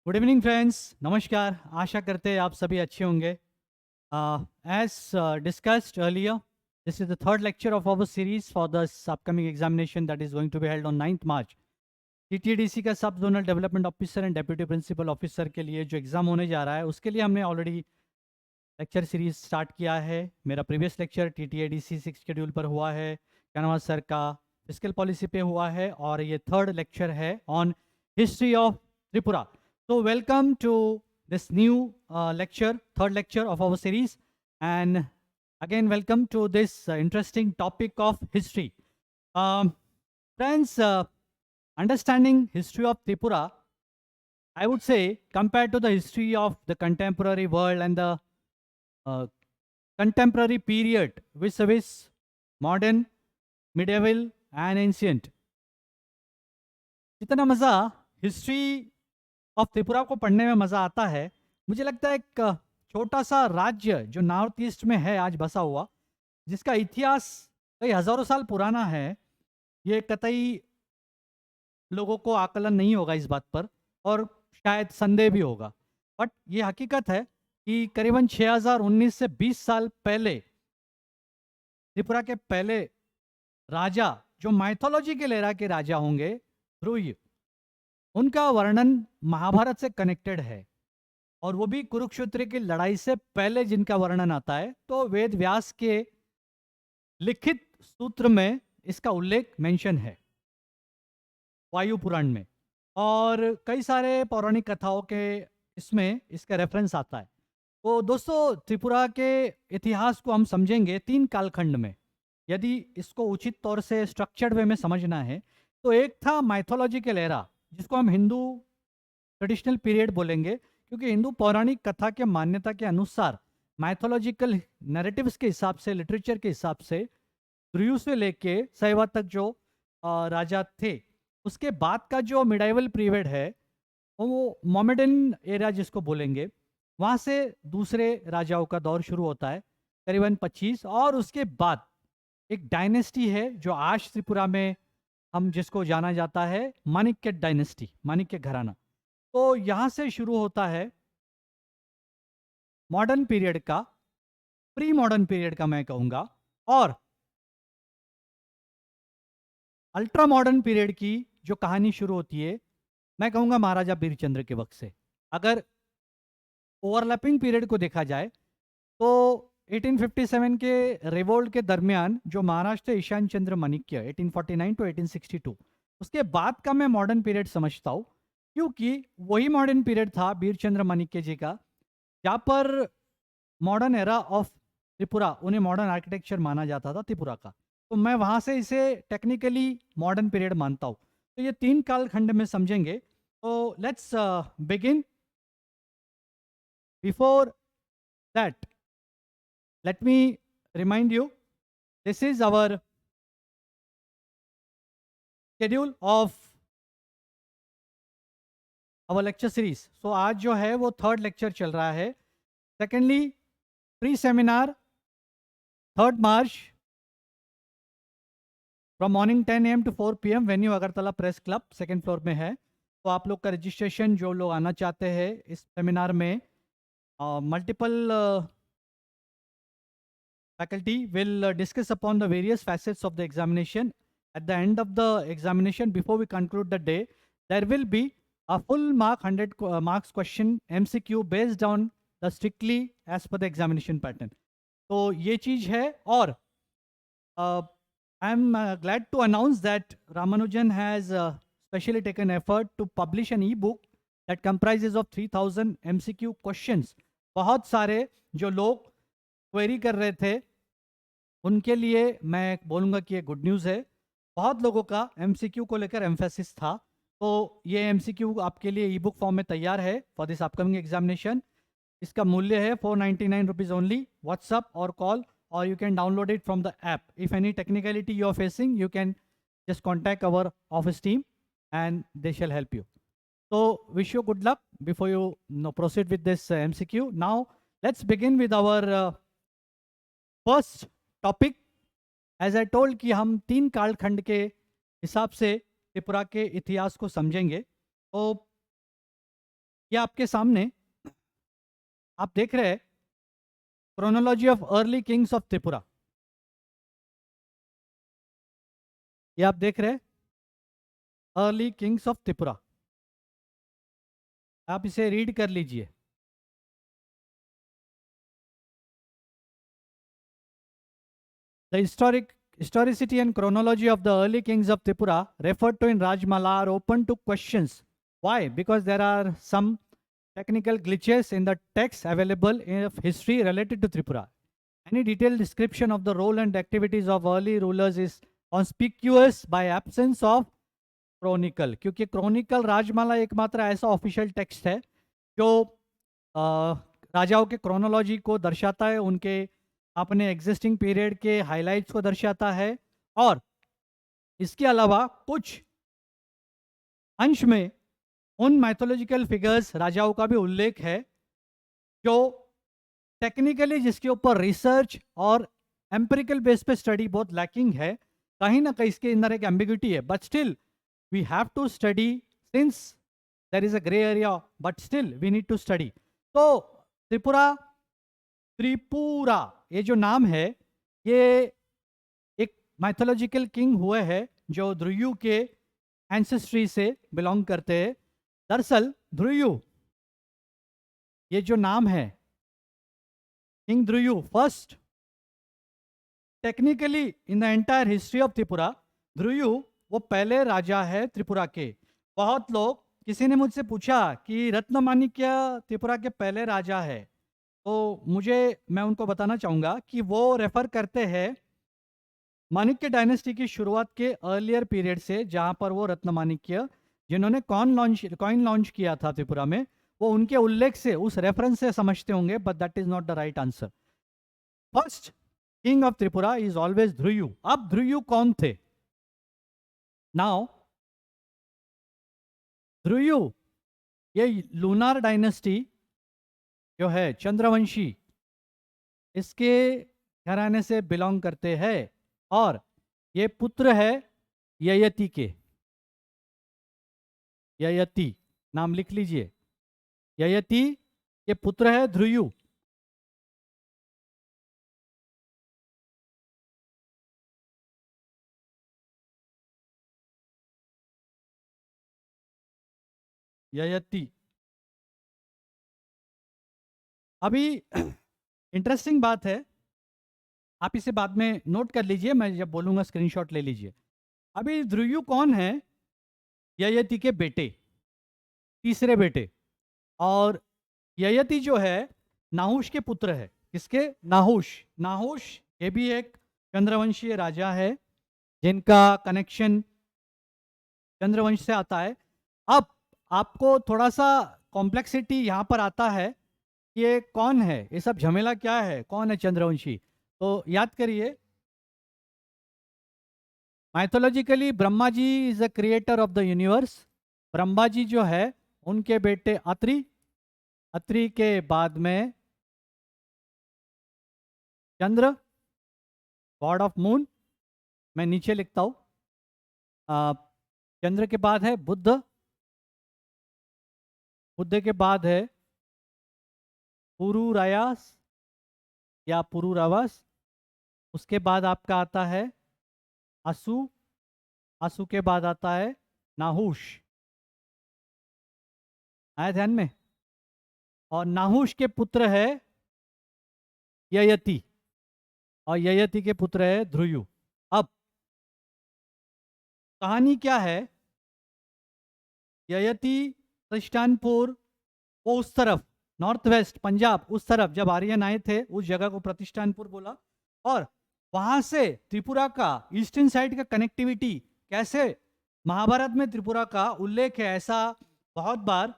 Good evening friends, नमस्कार। आशा करते हैं आप सभी अच्छे होंगे। As discussed earlier, this is the third lecture of our series for this upcoming examination that is going to be held on 9th March। TTDC का sub zonal development officer and deputy principal officer के लिए जो exam होने जा रहा है, उसके लिए हमने ऑलरेडी लेक्चर सीरीज स्टार्ट किया है। मेरा प्रीवियस लेक्चर टीटीएडीसी 6 शेड्यूल पर हुआ है, कनवा सर का फिजिकल पॉलिसी पे हुआ है, और ये थर्ड लेक्चर है on history of Tripura. So welcome to this new lecture, third lecture of our series, and again welcome to this interesting topic of history. Friends, understanding history of Tripura, I would say, compared to the history of the contemporary world and the uh, contemporary period, vis-a-vis modern, medieval, and ancient, जितना मज़ा history of Tripura को पढ़ने में मज़ा आता है, मुझे लगता है एक छोटा सा राज्य जो नॉर्थ ईस्ट में है आज बसा हुआ, जिसका इतिहास कई हज़ारों साल पुराना है, ये कतई लोगों को आकलन नहीं होगा इस बात पर, और शायद संदेह भी होगा। बट ये हकीकत है कि करीबन 6019 से 20 साल पहले त्रिपुरा के पहले राजा, जो माइथोलॉजी के लेरा के राजा होंगे, ध्रुव, उनका वर्णन महाभारत से कनेक्टेड है, और वो भी कुरुक्षेत्र की लड़ाई से पहले जिनका वर्णन आता है, तो वेद व्यास के लिखित सूत्र में इसका उल्लेख मेंशन है, वायु पुराण में, और कई सारे पौराणिक कथाओं के इसमें इसका रेफरेंस आता है। तो दोस्तों, त्रिपुरा के इतिहास को हम समझेंगे 3 कालखंड में। यदि इसको उचित तौर से स्ट्रक्चर्ड वे में समझना है, तो एक था माइथोलॉजिकल एरा, जिसको हम हिंदू ट्रेडिशनल पीरियड बोलेंगे, क्योंकि हिंदू पौराणिक कथा के मान्यता के अनुसार माइथोलॉजिकल नैरेटिव्स के हिसाब से, लिटरेचर के हिसाब से, ध्रुव से लेके शैवा तक जो राजा थे, उसके बाद का जो मिडाइवल पीरियड है, वो मोमेडन एरा जिसको बोलेंगे, वहाँ से दूसरे राजाओं का दौर शुरू होता है करीबन 25, और उसके बाद एक डायनेस्टी है जो आज त्रिपुरा में हम जिसको जाना जाता है माणिक्य डायनेस्टी, माणिक्य घराना। तो यहाँ से शुरू होता है मॉडर्न पीरियड का, प्री मॉडर्न पीरियड का मैं कहूँगा, और अल्ट्रा मॉडर्न पीरियड की जो कहानी शुरू होती है, मैं कहूँगा महाराजा बीरचंद्र के वक्त से। अगर ओवरलैपिंग पीरियड को देखा जाए, तो 1857 के रिवोल्ट के दरमियान जो महाराष्ट्र ईशान चंद्र माणिक्य 1849 टू 1862, उसके बाद का मैं मॉडर्न पीरियड समझता हूँ, क्योंकि वही मॉडर्न पीरियड था बीरचंद्र माणिक्य जी का, जहाँ पर मॉडर्न एरा ऑफ त्रिपुरा, उन्हें मॉडर्न आर्किटेक्चर माना जाता था त्रिपुरा का। तो मैं वहाँ से इसे टेक्निकली मॉडर्न पीरियड मानता हूँ। तो ये 3 कालखंड में समझेंगे। तो let's begin. Before that, let me remind you, this is our schedule of our lecture series। so आज जो है वो थर्ड लेक्चर चल रहा है। Secondly, pre seminar 3rd March from morning 10 AM to 4 PM, venue Agartala press club, second floor में है। तो आप लोग का रजिस्ट्रेशन, जो लोग आना चाहते हैं इस सेमिनार में, multiple faculty will discuss upon the various facets of the examination. At the end of the examination, before we conclude the day, there will be a full mark 100 marks question MCQ based on the strictly as per the examination pattern. तो ये चीज है। और I am glad to announce that Ramanujan has specially taken effort to publish an e-book that comprises of 3000 MCQ questions। बहुत सारे जो लोग query कर रहे थे, उनके लिए मैं बोलूँगा कि ये गुड न्यूज़ है। बहुत लोगों का एमसीक्यू को लेकर एम्फेसिस था, तो ये एमसीक्यू आपके लिए ई बुक फॉर्म में तैयार है फॉर दिस अपकमिंग एग्जामिनेशन। इसका मूल्य है 499 रुपीज़ ओनली। व्हाट्सअप और कॉल, और you can download it from the app. If any technicality you are facing, you can just contact our office team and they shall help you. So wish you good luck before you proceed with this MCQ. Now let's begin with our first topic. As I told कि हम 3 कालखंड के हिसाब से त्रिपुरा के इतिहास को समझेंगे। तो ये आपके सामने आप देख रहे हैं chronology of early kings of Tripura. ये आप देख रहे हैं अर्ली किंग्स ऑफ त्रिपुरा। आप इसे रीड कर लीजिए। The historicity and chronology of the early kings of Tripura referred to in Rajmala are open to questions. Why? Because there are some technical glitches in the text available in history related to Tripura. Any detailed description of the role and activities of early rulers is conspicuous by absence of chronicle. क्योंकि chronicle Rajmala एकमात्र ऐसा official text है जो राजाओं के chronology को दर्शाता है, उनके अपने एग्जिस्टिंग पीरियड के हाइलाइट्स को दर्शाता है, और इसके अलावा कुछ अंश में उन माइथोलॉजिकल फिगर्स राजाओं का भी उल्लेख है जो टेक्निकली जिसके ऊपर रिसर्च और एम्पिरिकल बेस पे स्टडी बहुत लैकिंग है। कहीं ना कहीं इसके अंदर एक एम्बिग्यूटी है, but still we have to study since there is a grey area, but still we need to study. तो त्रिपुरा ये जो नाम है, ये एक माइथोलॉजिकल किंग हुए हैं जो ध्रुयु के एंसेस्ट्री से बिलोंग करते हैं। दरअसल ध्रुयु ये जो नाम है king Druhyu first, technically in the entire history of Tripura Druhyu वो पहले राजा है त्रिपुरा के। बहुत लोग, किसी ने मुझसे पूछा कि रत्नमाणिक्य त्रिपुरा के पहले राजा है, तो मैं उनको बताना चाहूँगा कि वो रेफर करते हैं माणिक्य डायनेस्टी की शुरुआत के अर्लियर पीरियड से, जहाँ पर वो रत्नमाणिक्य जिन्होंने कॉइन लॉन्च किया था त्रिपुरा में, वो उनके उल्लेख से, उस रेफरेंस से समझते होंगे, but that is not the right answer. First king of Tripura is always Druhyu. अब ध्रुयु कौन थे? नाउ ध्रुयु ये लूनार डायनेस्टी जो है चंद्रवंशी, इसके घराने से बिलोंग करते हैं, और ये पुत्र है ययति के। ययति नाम लिख लीजिए, ययति ये पुत्र है ध्रुयु। ययति अभी इंटरेस्टिंग बात है, आप इसे बाद में नोट कर लीजिए, मैं जब बोलूंगा स्क्रीनशॉट ले लीजिए। अभी ध्रुयु कौन है? ययति के बेटे, तीसरे बेटे। और ययति जो है नाहुष के पुत्र है। किसके? नाहुष। नाहुष ये भी एक चंद्रवंशीय राजा है जिनका कनेक्शन चंद्रवंश से आता है। अब आपको थोड़ा सा कॉम्प्लेक्सिटी यहाँ पर आता है, ये कौन है, ये सब झमेला क्या है, कौन है चंद्रवंशी? तो याद करिए, mythologically Brahma ji is the creator of the universe. Brahma ji जो है उनके बेटे अत्रि, अत्रि के बाद में चंद्र, गॉड ऑफ मून, मैं नीचे लिखता हूं, चंद्र के बाद है बुद्ध, बुद्ध के बाद है पुरुरायास या पुरुरावास, उसके बाद आपका आता है असु, असु के बाद आता है नाहुष। आया ध्यान में? और नाहुष के पुत्र है ययति, और ययति के पुत्र है ध्रुयु। अब कहानी क्या है? ययति प्रतिष्ठानपुर, वो उस तरफ नॉर्थ वेस्ट पंजाब उस तरफ जब आर्यन आए थे उस जगह को प्रतिष्ठानपुर बोला, और वहां से त्रिपुरा का ईस्टर्न साइड का कनेक्टिविटी कैसे, महाभारत में त्रिपुरा का उल्लेख है, ऐसा बहुत बार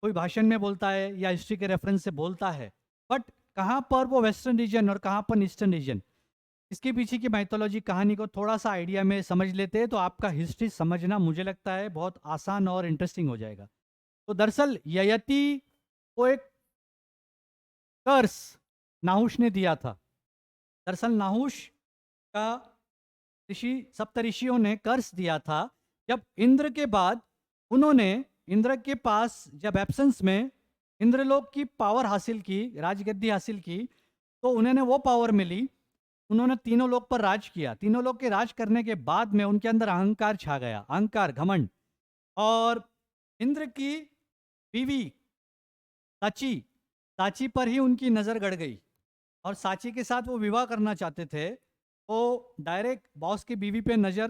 कोई भाषण में बोलता है या हिस्ट्री के रेफरेंस से बोलता है, बट कहाँ पर वो वेस्टर्न रीजन और कहाँ पर ईस्टर्न रीजन, इसके पीछे की माइथोलॉजी कहानी को थोड़ा सा आइडिया में समझ लेते हैं तो आपका हिस्ट्री समझना मुझे लगता है बहुत आसान और इंटरेस्टिंग हो जाएगा। तो दरअसल ययति को एक कर्स नाहुष ने दिया था। दरअसल नाहुष का ऋषि, सप्त ऋषियों ने कर्स दिया था। जब इंद्र के बाद उन्होंने इंद्र के पास जब एब्सेंस में इंद्रलोक की पावर हासिल की, राजगद्दी हासिल की, तो उन्होंने वो पावर मिली, उन्होंने तीनों लोक पर राज किया। तीनों लोक के राज करने के बाद में उनके अंदर अहंकार छा गया, अहंकार, घमंड। और इंद्र की बीवी साची, साची पर ही उनकी नजर गड़ गई और साची के साथ वो विवाह करना चाहते थे। वो डायरेक्ट बॉस की बीवी पे नजर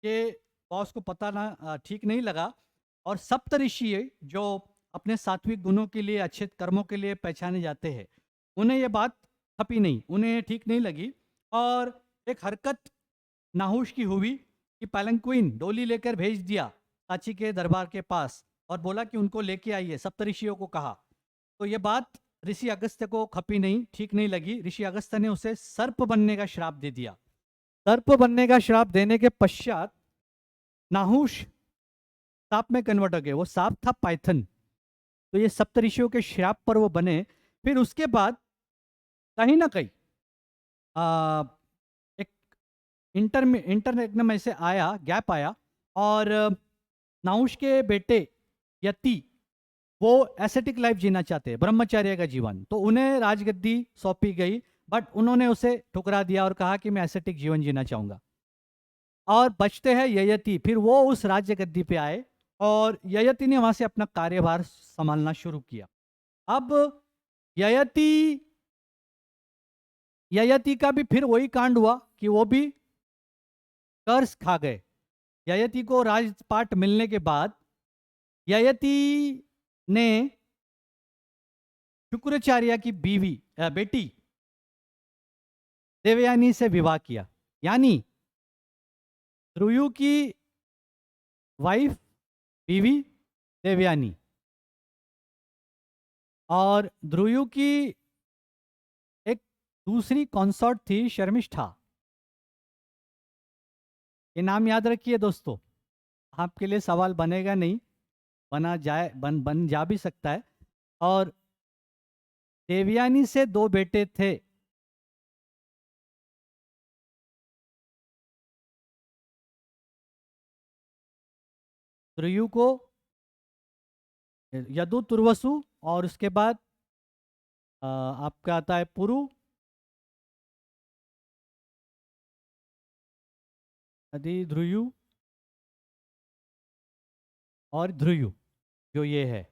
के बॉस को पता ना ठीक नहीं लगा, और सप्तऋषि जो अपने सात्विक गुणों के लिए, अच्छे कर्मों के लिए पहचाने जाते हैं, उन्हें ये बात खपी नहीं, उन्हें ठीक नहीं लगी। और एक हरकत नाहुश की हुई कि पैलंक्विन डोली लेकर भेज दिया साची के दरबार के पास और बोला कि उनको लेके आइए, सप्तऋषियों को कहा। तो ये बात ऋषि अगस्त्य को खपी नहीं, ठीक नहीं लगी। ऋषि अगस्त्य ने उसे सर्प बनने का श्राप दे दिया। सर्प बनने का श्राप देने के पश्चात नाहुश सांप में कन्वर्ट हो गए। वो सांप था पाइथन। तो ये सप्तऋषियों के श्राप पर वो बने। फिर उसके बाद कहीं ना कहीं एक इंटरनेट में से आया, गैप आया, और नाहुश के बेटे यति वो एसेटिक लाइफ जीना चाहते हैं, ब्रह्मचर्य का जीवन। तो उन्हें राजगद्दी सौंपी गई, बट उन्होंने उसे ठुकरा दिया और कहा कि मैं एसेटिक जीवन जीना चाहूंगा। और बचते हैं ययति। फिर वो उस राज्य गद्दी पे आए और ययति ने वहां से अपना कार्यभार संभालना शुरू किया। अब ययति का भी फिर वही कांड हुआ कि वो भी कर्ज खा गए। ययति को राजपाट मिलने के बाद ययति ने शुक्राचार्य की बेटी देवयानी से विवाह किया। यानी ध्रुयु की वाइफ, बीवी देवयानी, और ध्रुयु की एक दूसरी कॉन्सॉर्ट थी शर्मिष्ठा। ये नाम याद रखिए दोस्तों, आपके लिए सवाल बनेगा नहीं, बन जा भी सकता है। और देवयानी से 2 बेटे थे। ध्रुयु को यदु तुर्वसु, और उसके बाद आपका आता है पुरु, यदि ध्रुयु और ध्रुयु, जो ये है,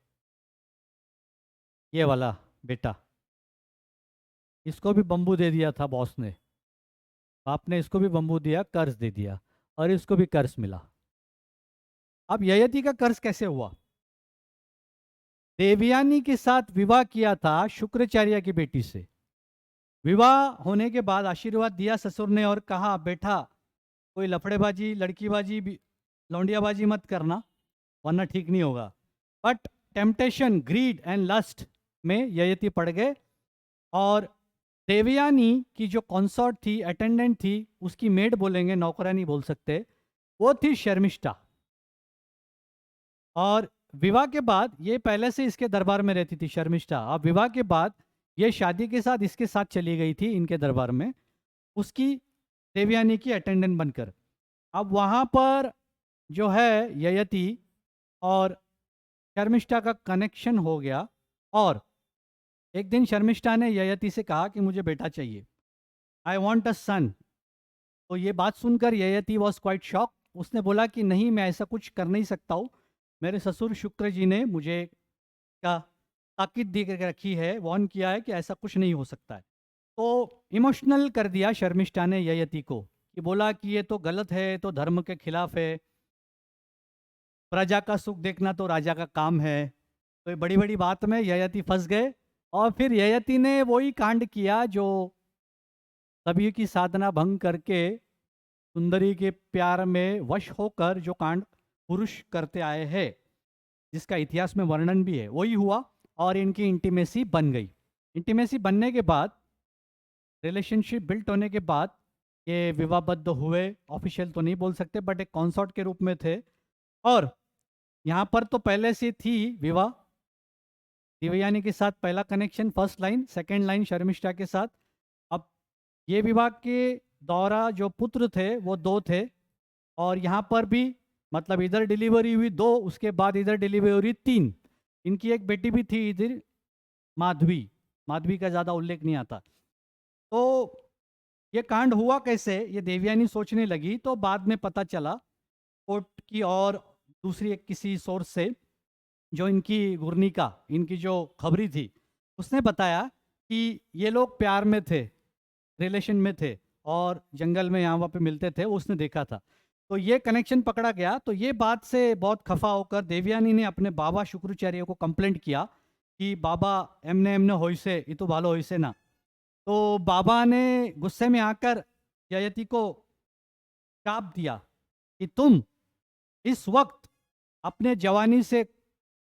ये वाला बेटा, इसको भी बंबू दे दिया था बॉस ने। आपने इसको भी बंबू दिया, कर्ज दे दिया, और इसको भी कर्ज मिला। अब ययति का कर्ज कैसे हुआ? देवयानी के साथ विवाह किया था शुक्राचार्य की बेटी से। विवाह होने के बाद आशीर्वाद दिया ससुर ने और कहा, बेटा कोई लफड़ेबाजी, लड़कीबाजी, लौंडियाबाजी मत करना, वरना ठीक नहीं होगा। But temptation, greed and lust में ययति पड़ गए। और देवयानी की जो कॉन्सॉर्ट थी, अटेंडेंट थी, उसकी मेड बोलेंगे, नौकरानी बोल सकते, वो थी शर्मिष्ठा। और विवाह के बाद, ये पहले से इसके दरबार में रहती थी शर्मिष्ठा, अब विवाह के बाद ये शादी के साथ इसके साथ चली गई थी इनके दरबार में, उसकी देवयानी की अटेंडेंट बनकर। अब वहाँ पर जो है ययति और शर्मिष्ठा का कनेक्शन हो गया। और एक दिन शर्मिष्ठा ने ययति से कहा कि मुझे बेटा चाहिए, आई वॉन्ट अ सन। तो ये बात सुनकर ययति वॉज क्वाइट शॉक। उसने बोला कि नहीं, मैं ऐसा कुछ कर नहीं सकता हूँ, मेरे ससुर शुक्र जी ने मुझे का ताकीद दे कर रखी है, वार्न किया है कि ऐसा कुछ नहीं हो सकता है। तो इमोशनल कर दिया शर्मिष्ठा ने ययति को, कि बोला कि ये तो गलत है, तो धर्म के खिलाफ है, प्रजा का सुख देखना तो राजा का काम है। तो ये बड़ी बड़ी बात में ययति फंस गए। और फिर ययति ने वही कांड किया जो सभी की साधना भंग करके सुंदरी के प्यार में वश होकर जो कांड पुरुष करते आए हैं, जिसका इतिहास में वर्णन भी है, वही हुआ। और इनकी इंटीमेसी बन गई। इंटीमेसी बनने के बाद, रिलेशनशिप बिल्ट होने के बाद, ये विवाहबद्ध हुए। ऑफिशियल तो नहीं बोल सकते, बट एक कॉन्सॉर्ट के रूप में थे। और यहाँ पर तो पहले से थी विवाह, देवयानी के साथ पहला connection, first line, second line Sharmishtha के साथ। अब ये विवाह के दौरा जो पुत्र थे वो 2 थे। और यहाँ पर भी मतलब इधर डिलीवरी हुई 2, उसके बाद इधर डिलीवरी हुई 3। इनकी एक बेटी भी थी इधर, माधवी। माधवी का ज़्यादा उल्लेख नहीं आता। तो ये कांड हुआ कैसे, ये देवयानी सोचने लगी, तो बाद में पता चला कोर्ट की और दूसरी एक किसी सोर्स से, जो इनकी गुरनिका, इनकी जो खबरी थी, उसने बताया कि ये लोग प्यार में थे, रिलेशन में थे, और जंगल में यहाँ वहाँ पे मिलते थे, उसने देखा था। तो ये कनेक्शन पकड़ा गया। तो ये बात से बहुत खफा होकर देवयानी ने अपने बाबा शुक्राचार्य को कंप्लेंट किया कि बाबा एमने एमने होइसे ये तो भालो होइसे ना। तो बाबा ने गुस्से में आकर ययति को शाप दिया कि तुम इस वक्त अपने जवानी से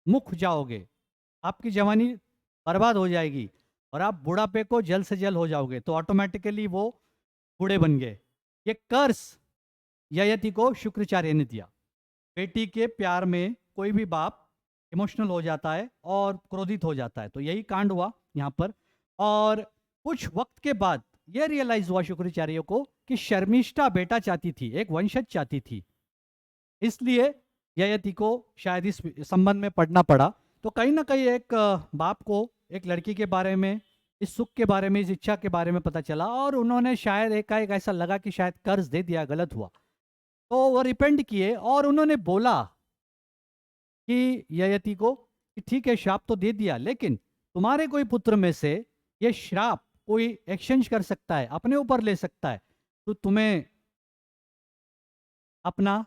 मुख जाओगे, आपकी जवानी बर्बाद हो जाएगी और आप बुढ़ापे को जल्द से जल्द हो जाओगे। तो ऑटोमेटिकली वो बूढ़े बन गए। ये कर्ज ययति को शुक्राचार्य ने दिया। बेटी के प्यार में कोई भी बाप इमोशनल हो जाता है और क्रोधित हो जाता है। तो यही कांड हुआ यहाँ पर। और कुछ वक्त के बाद यह रियलाइज हुआ शुक्राचार्य को कि शर्मिष्ठा बेटा चाहती थी, एक वंशज चाहती थी, इसलिए ययति को शायद इस संबंध में पढ़ना पड़ा। तो कहीं ना कहीं एक बाप को एक लड़की के बारे में, इस सुख के बारे में, इस इच्छा के बारे में पता चला, और उन्होंने शायद एकाएक ऐसा लगा कि शायद कर्ज दे दिया, गलत हुआ। तो वो रिपेंट किए और उन्होंने बोला कि ययति को कि ठीक है, श्राप तो दे दिया, लेकिन तुम्हारे कोई पुत्र में से ये श्राप कोई एक्सचेंज कर सकता है, अपने ऊपर ले सकता है, तो तुम्हें अपना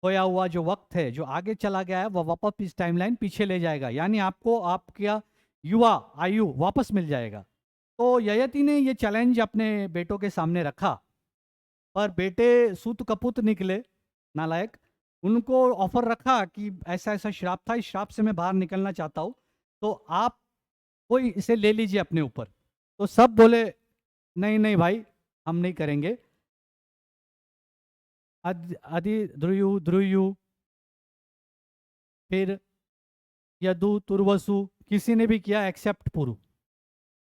खोया हुआ जो वक्त है, जो आगे चला गया है, वह वापस इस टाइमलाइन पीछे ले जाएगा, यानी आपको आपका युवा आयु वापस मिल जाएगा। तो ययति ने ये चैलेंज अपने बेटों के सामने रखा, पर बेटे सूत कपूत निकले, नालायक। उनको ऑफर रखा कि ऐसा ऐसा श्राप था, इस श्राप से मैं बाहर निकलना चाहता हूँ, तो आप कोई इसे ले लीजिए अपने ऊपर। तो सब बोले नहीं नहीं भाई, हम नहीं करेंगे। आदि ध्रुयु ध्रुयु, फिर यदु तुर्वसु, किसी ने भी किया एक्सेप्ट पुरु।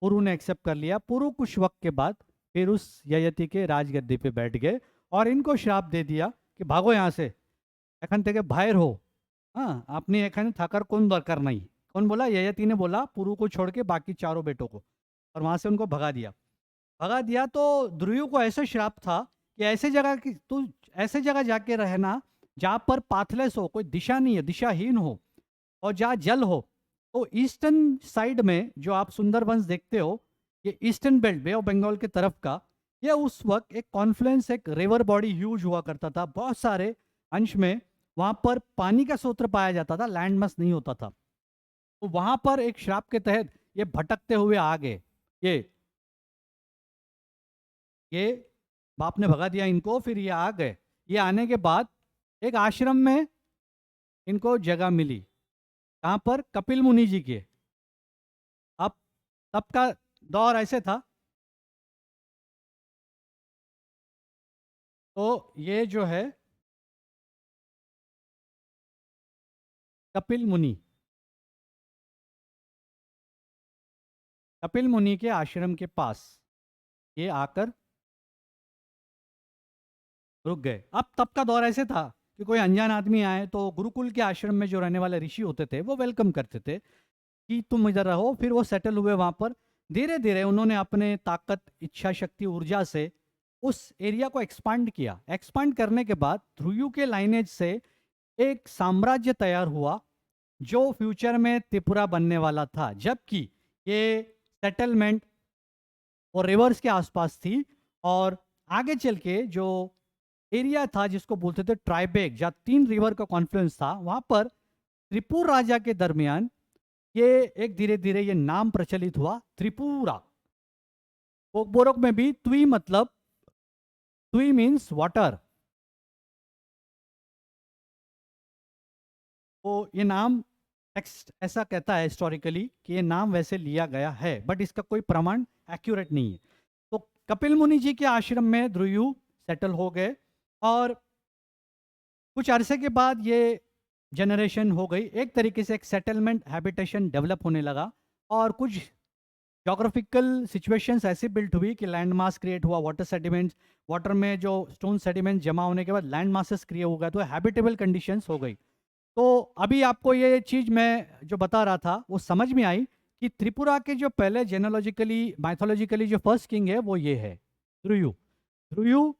पुरु ने एक्सेप्ट कर लिया। पुरु कुछ वक्त के बाद फिर उस ययति के राजगद्दी पे बैठ गए और इनको श्राप दे दिया कि भागो यहाँ से, एखन থেকে बाहर हो। हाँ, अपनी एखन थाकर कौन दरकार नहीं। कौन बोला? ययति ने बोला, पुरु को छोड़ के बाकी चारों बेटों को, और वहां से उनको भगा दिया। भगा दिया तो ध्रुव को ऐसा श्राप था कि ऐसे जगह की तू, ऐसे जगह जाके रहना जहाँ पर पाथलेस हो, कोई दिशा नहीं है, दिशाहीन हो, और जहाँ जल हो। तो ईस्टर्न साइड में जो आप सुंदरबंस देखते हो, ये eastern belt, bay of Bengal के तरफ का, ये उस वक्त एक कॉन्फ्लुएंस, एक रिवर बॉडी ह्यूज हुआ करता था, बहुत सारे अंश में वहां पर पानी का स्रोत पाया जाता था, लैंड मस नहीं होता था। तो वहां पर एक श्राप के तहत ये भटकते हुए आ गए। ये बाप ने भगा दिया इनको, फिर ये आ गए। ये आने के बाद एक आश्रम में इनको जगह मिली। कहाँ पर? कपिल मुनि जी के। अब तब का दौर ऐसे था, तो ये जो है कपिल मुनि, कपिल मुनि के आश्रम के पास ये आकर रुक गए। अब तब का दौर ऐसे था कि कोई अनजान आदमी आए तो गुरुकुल के आश्रम में जो रहने वाले ऋषि होते थे वो वेलकम करते थे कि तुम इधर रहो। फिर वो सेटल हुए वहां पर। धीरे धीरे उन्होंने अपने ताकत, इच्छा शक्ति, ऊर्जा से उस एरिया को एक्सपांड किया। एक्सपांड करने के बाद ध्रुव के लाइनेज से एक साम्राज्य तैयार हुआ जो फ्यूचर में त्रिपुरा बनने वाला था, जबकि ये सेटलमेंट और रिवर्स के आसपास थी। और आगे चल के जो एरिया था जिसको बोलते थे ट्राइबेक, जहाँ 3 रिवर का कॉन्फ्लुएंस था, वहां पर त्रिपुर राजा के दरमियान ये एक धीरे धीरे ये नाम प्रचलित हुआ, त्रिपुरा। बोरोक में भी त्वी मतलब, त्वी मीन्स वाटर। तो ये नाम टेक्स्ट ऐसा कहता है हिस्टोरिकली कि ये नाम वैसे लिया गया है, बट इसका कोई प्रमाण एक्यूरेट नहीं है। तो कपिल मुनि जी के आश्रम में ध्रुव सेटल हो गए और कुछ अरसे के बाद ये जनरेशन हो गई, एक तरीके से एक सेटलमेंट हैबिटेशन डेवलप होने लगा। और कुछ जोग्राफिकल सिचुएशंस ऐसी बिल्ट हुई कि लैंड मास क्रिएट हुआ, वाटर सेडिमेंट्स, वाटर में जो स्टोन सेडिमेंट जमा होने के बाद लैंड मासेस क्रिएट हो गया, तो हैबिटेबल कंडीशंस हो गई। तो अभी आपको ये चीज़ मैं जो बता रहा था वो समझ में आई कि त्रिपुरा के जो पहले जेनोलॉजिकली माइथोलॉजिकली जो फर्स्ट किंग है वो ये है ध्रुयु। ध्रुयु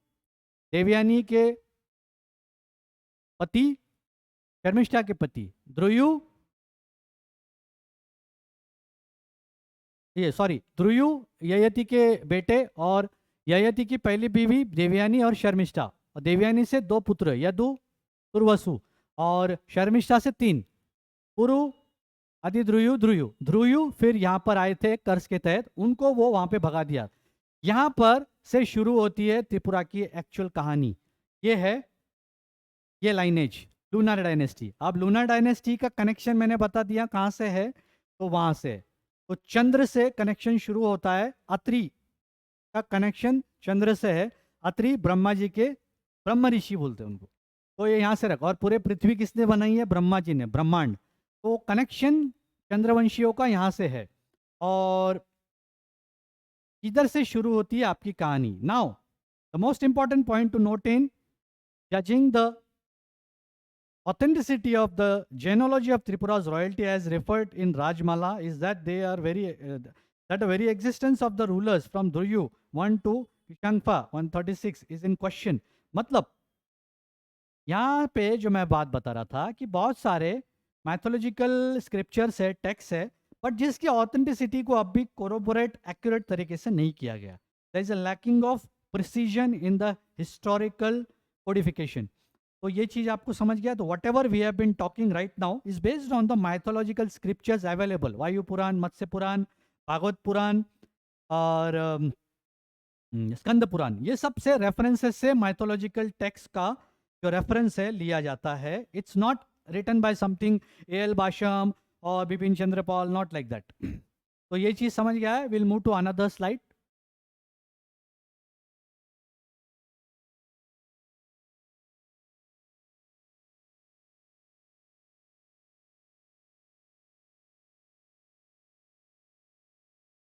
देवयानी के पति, शर्मिष्ठा के पति ध्रुयु, ये सॉरी ध्रुयु ययति के बेटे, और ययति की पहली बीवी देवयानी और शर्मिष्ठा, और देवयानी से 2 पुत्र यदु, तुर्वसु, और शर्मिष्ठा से 3 पुरु, आदि ध्रुयु, ध्रुयु ध्रुयु फिर यहाँ पर आए थे कर्ज के तहत, उनको वो वहां पे भगा दिया। यहाँ पर से शुरू होती है त्रिपुरा की एक्चुअल कहानी। ये है ये लाइनेज लूनार डायनेस्टी। अब लूनार डायनेस्टी का कनेक्शन मैंने बता दिया कहाँ से है, तो वहां से, तो चंद्र से कनेक्शन शुरू होता है, अत्रि का कनेक्शन चंद्र से है। अत्रि ब्रह्मा जी के, ब्रह्म ऋषि बोलते हैं उनको, तो ये यहाँ से रखा। और पूरे पृथ्वी किसने बनाई है? ब्रह्मा जी ने, ब्रह्मांड। तो कनेक्शन चंद्रवंशियों का यहाँ से है, और इधर से शुरू होती है आपकी कहानी। Now the most important point two note in judging the authenticity of the genealogy of Tripura's royalty as referred in Rajmala is that they are that the very existence of the rulers from Dhruyu 1 to Kishangpa 136 is in question। मतलब यहाँ पे जो मैं बात बता रहा था कि बहुत सारे मैथोलॉजिकल स्क्रिप्चर्स है, टेक्स्ट है, बट जिसकी ऑथेंटिसिटी को अब भी कोरोबोरेट एक्यूरेट तरीके से नहीं किया गया। There is a lacking of precision in the historical codification. तो ये चीज आपको समझ गया। तो whatever we have been talking right now is based on the mythological scriptures available, Vayu Puran, मत्स्य पुराण, भागवत पुराण और स्कंद पुराण, ये सब से रेफरेंसेस से माइथोलॉजिकल टेक्स्ट का जो रेफरेंस है लिया जाता है। It's not written by something L Basham और Bipin Chandra Pal, not like that. तो ये चीज समझ गया है। Will move to another slide.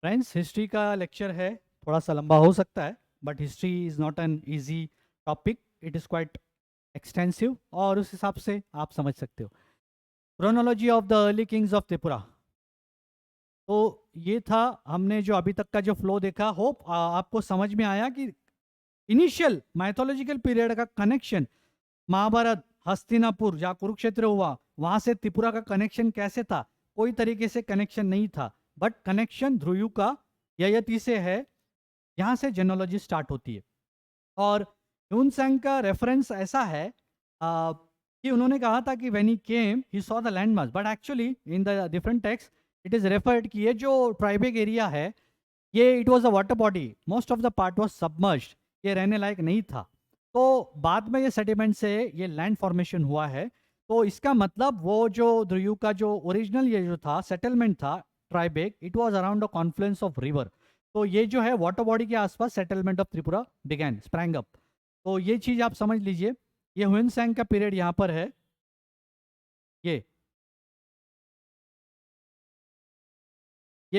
Friends, history का लेक्चर है, थोड़ा सा लंबा हो सकता है, but history is not an easy topic, it is quite extensive, और उस हिसाब से आप समझ सकते हो। Chronology of the early kings of Tripura. तो ये था हमने जो अभी तक का जो फ्लो देखा। होप आपको समझ में आया कि इनिशियल माइथोलॉजिकल पीरियड का कनेक्शन महाभारत, हस्तिनापुर, जहाँ कुरुक्षेत्र हुआ, वहां से त्रिपुरा का कनेक्शन कैसे था। कोई तरीके से कनेक्शन नहीं था, बट कनेक्शन ध्रुयु का ययति से है, यहाँ से जेनोलॉजी स्टार्ट होती है। और ह्यूनसेंग का रेफरेंस ऐसा है कि उन्होंने कहा था कि when he came he saw the land mass, but actually in the different text it is referred कि ये जो ट्राइबिक एरिया है ये it was a water body, most of the part was submerged, ये रहने लायक नहीं था। तो बाद में ये सेडिमेंट से ये लैंड फॉर्मेशन हुआ है। तो इसका मतलब वो जो ध्रुयु का जो ओरिजिनल ये जो था सेटलमेंट था ट्राइबेक, it was around the confluence of river. तो ये जो है वाटर बॉडी के आसपास settlement of Tripura began, sprang up. तो ये चीज आप समझ लीजिए। ये ह्यूनसेंग का पीरियड यहाँ पर है। ये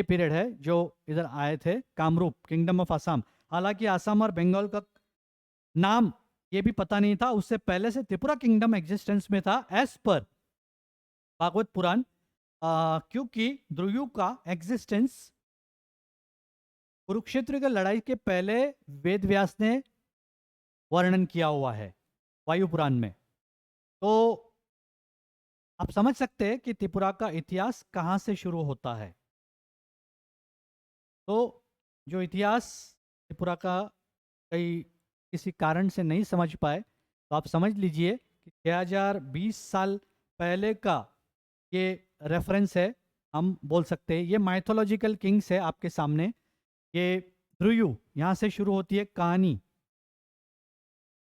पीरियड है जो इधर आए थे, कामरूप किंगडम ऑफ असम। हालांकि असम और बंगाल का नाम ये भी पता नहीं था, उससे पहले से त्रिपुरा किंगडम एग्जिस्टेंस में था एज पर भागवत पुराण, क्योंकि ध्रुयु का एग्जिस्टेंस कुरुक्षेत्र की लड़ाई के पहले वेद व्यास ने वर्णन किया हुआ है वायु पुराण में। तो आप समझ सकते हैं कि त्रिपुरा का इतिहास कहाँ से शुरू होता है। तो जो इतिहास त्रिपुरा का कई किसी कारण से नहीं समझ पाए, तो आप समझ लीजिए कि 6020 साल पहले का ये रेफरेंस है, हम बोल सकते हैं। ये माइथोलॉजिकल किंग्स है आपके सामने। ये ध्रुयु, यहाँ से शुरू होती है कहानी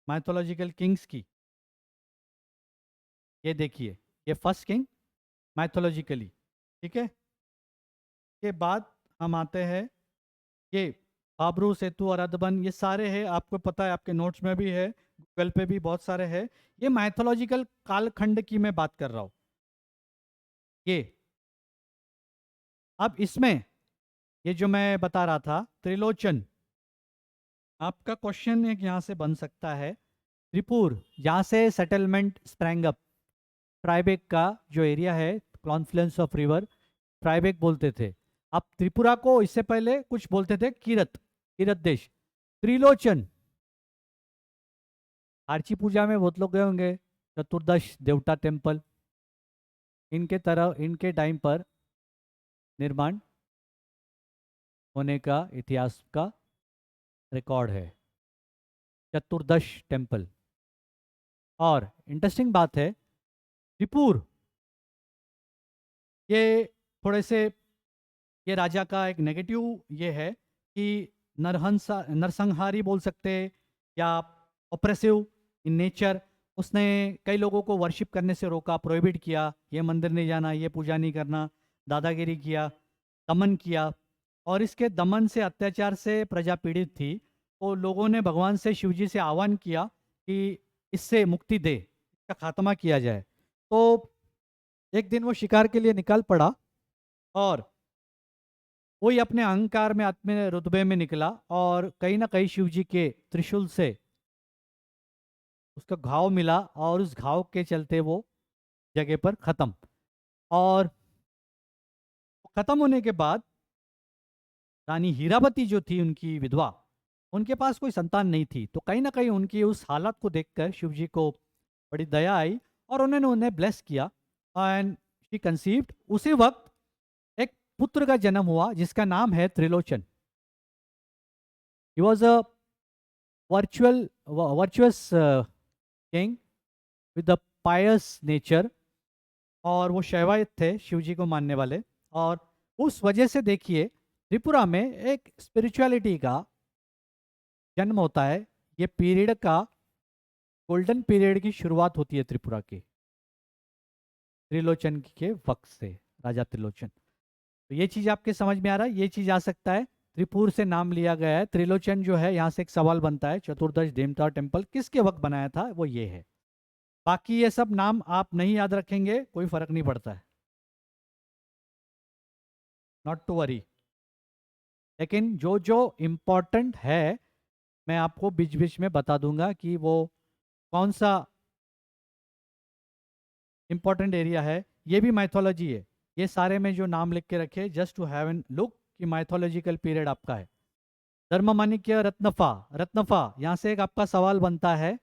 माइथोलॉजिकल किंग्स की। ये देखिए, ये फर्स्ट किंग माइथोलॉजिकली, ठीक है। के बाद हम आते हैं ये बाबरू, सेतु और अदबन, ये सारे हैं, आपको पता है, आपके नोट्स में भी है, गूगल पे भी बहुत सारे हैं। ये माइथोलॉजिकल कालखंड की मैं बात कर रहा हूँ। ये अब इसमें ये जो मैं बता रहा था त्रिलोचन, आपका क्वेश्चन एक यहाँ से बन सकता है। त्रिपुर, यहाँ से सेटलमेंट स्प्रैंग अप। ट्राइबेक का जो एरिया है, कॉन्फ्लुएंस ऑफ रिवर, ट्राइबेक बोलते थे। अब त्रिपुरा को इससे पहले कुछ बोलते थे किरत, किरत देश। त्रिलोचन, आरची पूजा में बहुत लोग गए होंगे, चतुर्दश देवता टेम्पल, इनके टाइम पर निर्माण होने का इतिहास का रिकॉर्ड है, चतुर्दश टेम्पल। और इंटरेस्टिंग बात है, त्रिपुर ये थोड़े से, ये राजा का एक नेगेटिव ये है कि नरसंहारी बोल सकते हैं, या ऑप्रेसिव इन नेचर। उसने कई लोगों को वर्शिप करने से रोका, प्रोहिबिट किया, ये मंदिर नहीं जाना, ये पूजा नहीं करना, दादागिरी किया, दमन किया। और इसके दमन से, अत्याचार से प्रजा पीड़ित थी। तो लोगों ने भगवान से, शिवजी से आह्वान किया कि इससे मुक्ति दे, इसका खात्मा किया जाए। तो एक दिन वो शिकार के लिए निकल पड़ा, और वही अपने अहंकार में, आत्म रुतबे में निकला, और कहीं ना कहीं शिव जी के त्रिशूल से उसका घाव मिला, और उस घाव के चलते वो जगह पर खत्म। और खत्म होने के बाद रानी हीरावती जो थी, उनकी विधवा, उनके पास कोई संतान नहीं थी। तो कहीं ना कहीं उनकी उस हालत को देखकर शिव जी को बड़ी दया आई, और उन्होंने उन्हें ब्लेस किया, एंड शी कंसीव्ड। उसी वक्त एक पुत्र का जन्म हुआ जिसका नाम है Trilochan. He was a virtuous king with the pious nature, और वो शैवायत थे, शिव जी को मानने वाले। और उस वजह से देखिए, त्रिपुरा में एक स्पिरिचुअलिटी का जन्म होता है। ये पीरियड का, गोल्डन पीरियड की शुरुआत होती है त्रिपुरा की, त्रिलोचन के वक्त से, राजा त्रिलोचन। तो ये चीज आपके समझ में आ रहा है, ये चीज आ सकता है। त्रिपुर से नाम लिया गया है। त्रिलोचन जो है, यहाँ से एक सवाल बनता है, चतुर्दश देवता टेम्पल किसके वक्त बनाया था, वो ये है। बाकी ये सब नाम आप नहीं याद रखेंगे, कोई फर्क नहीं पड़ता है, नॉट टू वरी। लेकिन जो जो इम्पोर्टेंट है, मैं आपको बीच बीच में बता दूंगा कि वो कौन सा इंपॉर्टेंट एरिया है। ये भी माइथोलॉजी है। ये सारे में जो नाम लिख के रखे, just to have an look कि माइथोलॉजिकल पीरियड आपका है। धर्ममाणिक्य रत्नफा, रत्नफा, यहाँ से एक आपका सवाल बनता है।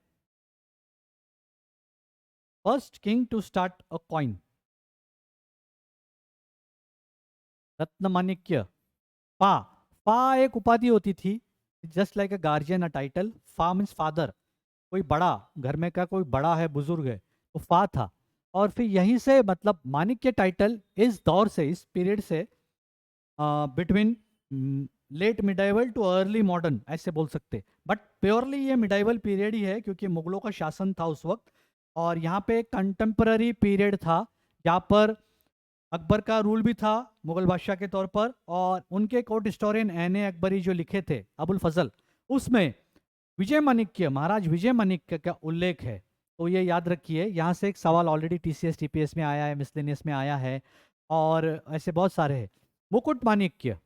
First king to start a coin, Ratnamanikya. Pha, Pha एक उपाधि होती थी, just like a guardian, a title. Pha means father, कोई बड़ा, घर में का कोई बड़ा है, बुजुर्ग है, तो फा था। और फिर यहीं से, मतलब माणिक्य टाइटल इस दौर से, इस पीरियड से, between late medieval to early modern ऐसे बोल सकते। बट प्योरली ये मिडाइवल पीरियड ही है, क्योंकि मुगलों का शासन था उस वक्त। और यहाँ पे कंटेम्पररी पीरियड था, जहाँ पर अकबर का रूल भी था मुगल बादशाह के तौर पर। और उनके कोर्ट हिस्टोरियन एन ए अकबरी जो लिखे थे, अबुल फजल, उसमें विजय माणिक्य, महाराज विजय माणिक्य का उल्लेख है। तो ये याद रखिए। यहाँ से एक सवाल ऑलरेडी टीसीएस टीपीएस में आया है, मिसलेनियस में आया है, और ऐसे बहुत सारे हैं। मुकुट माणिक्य,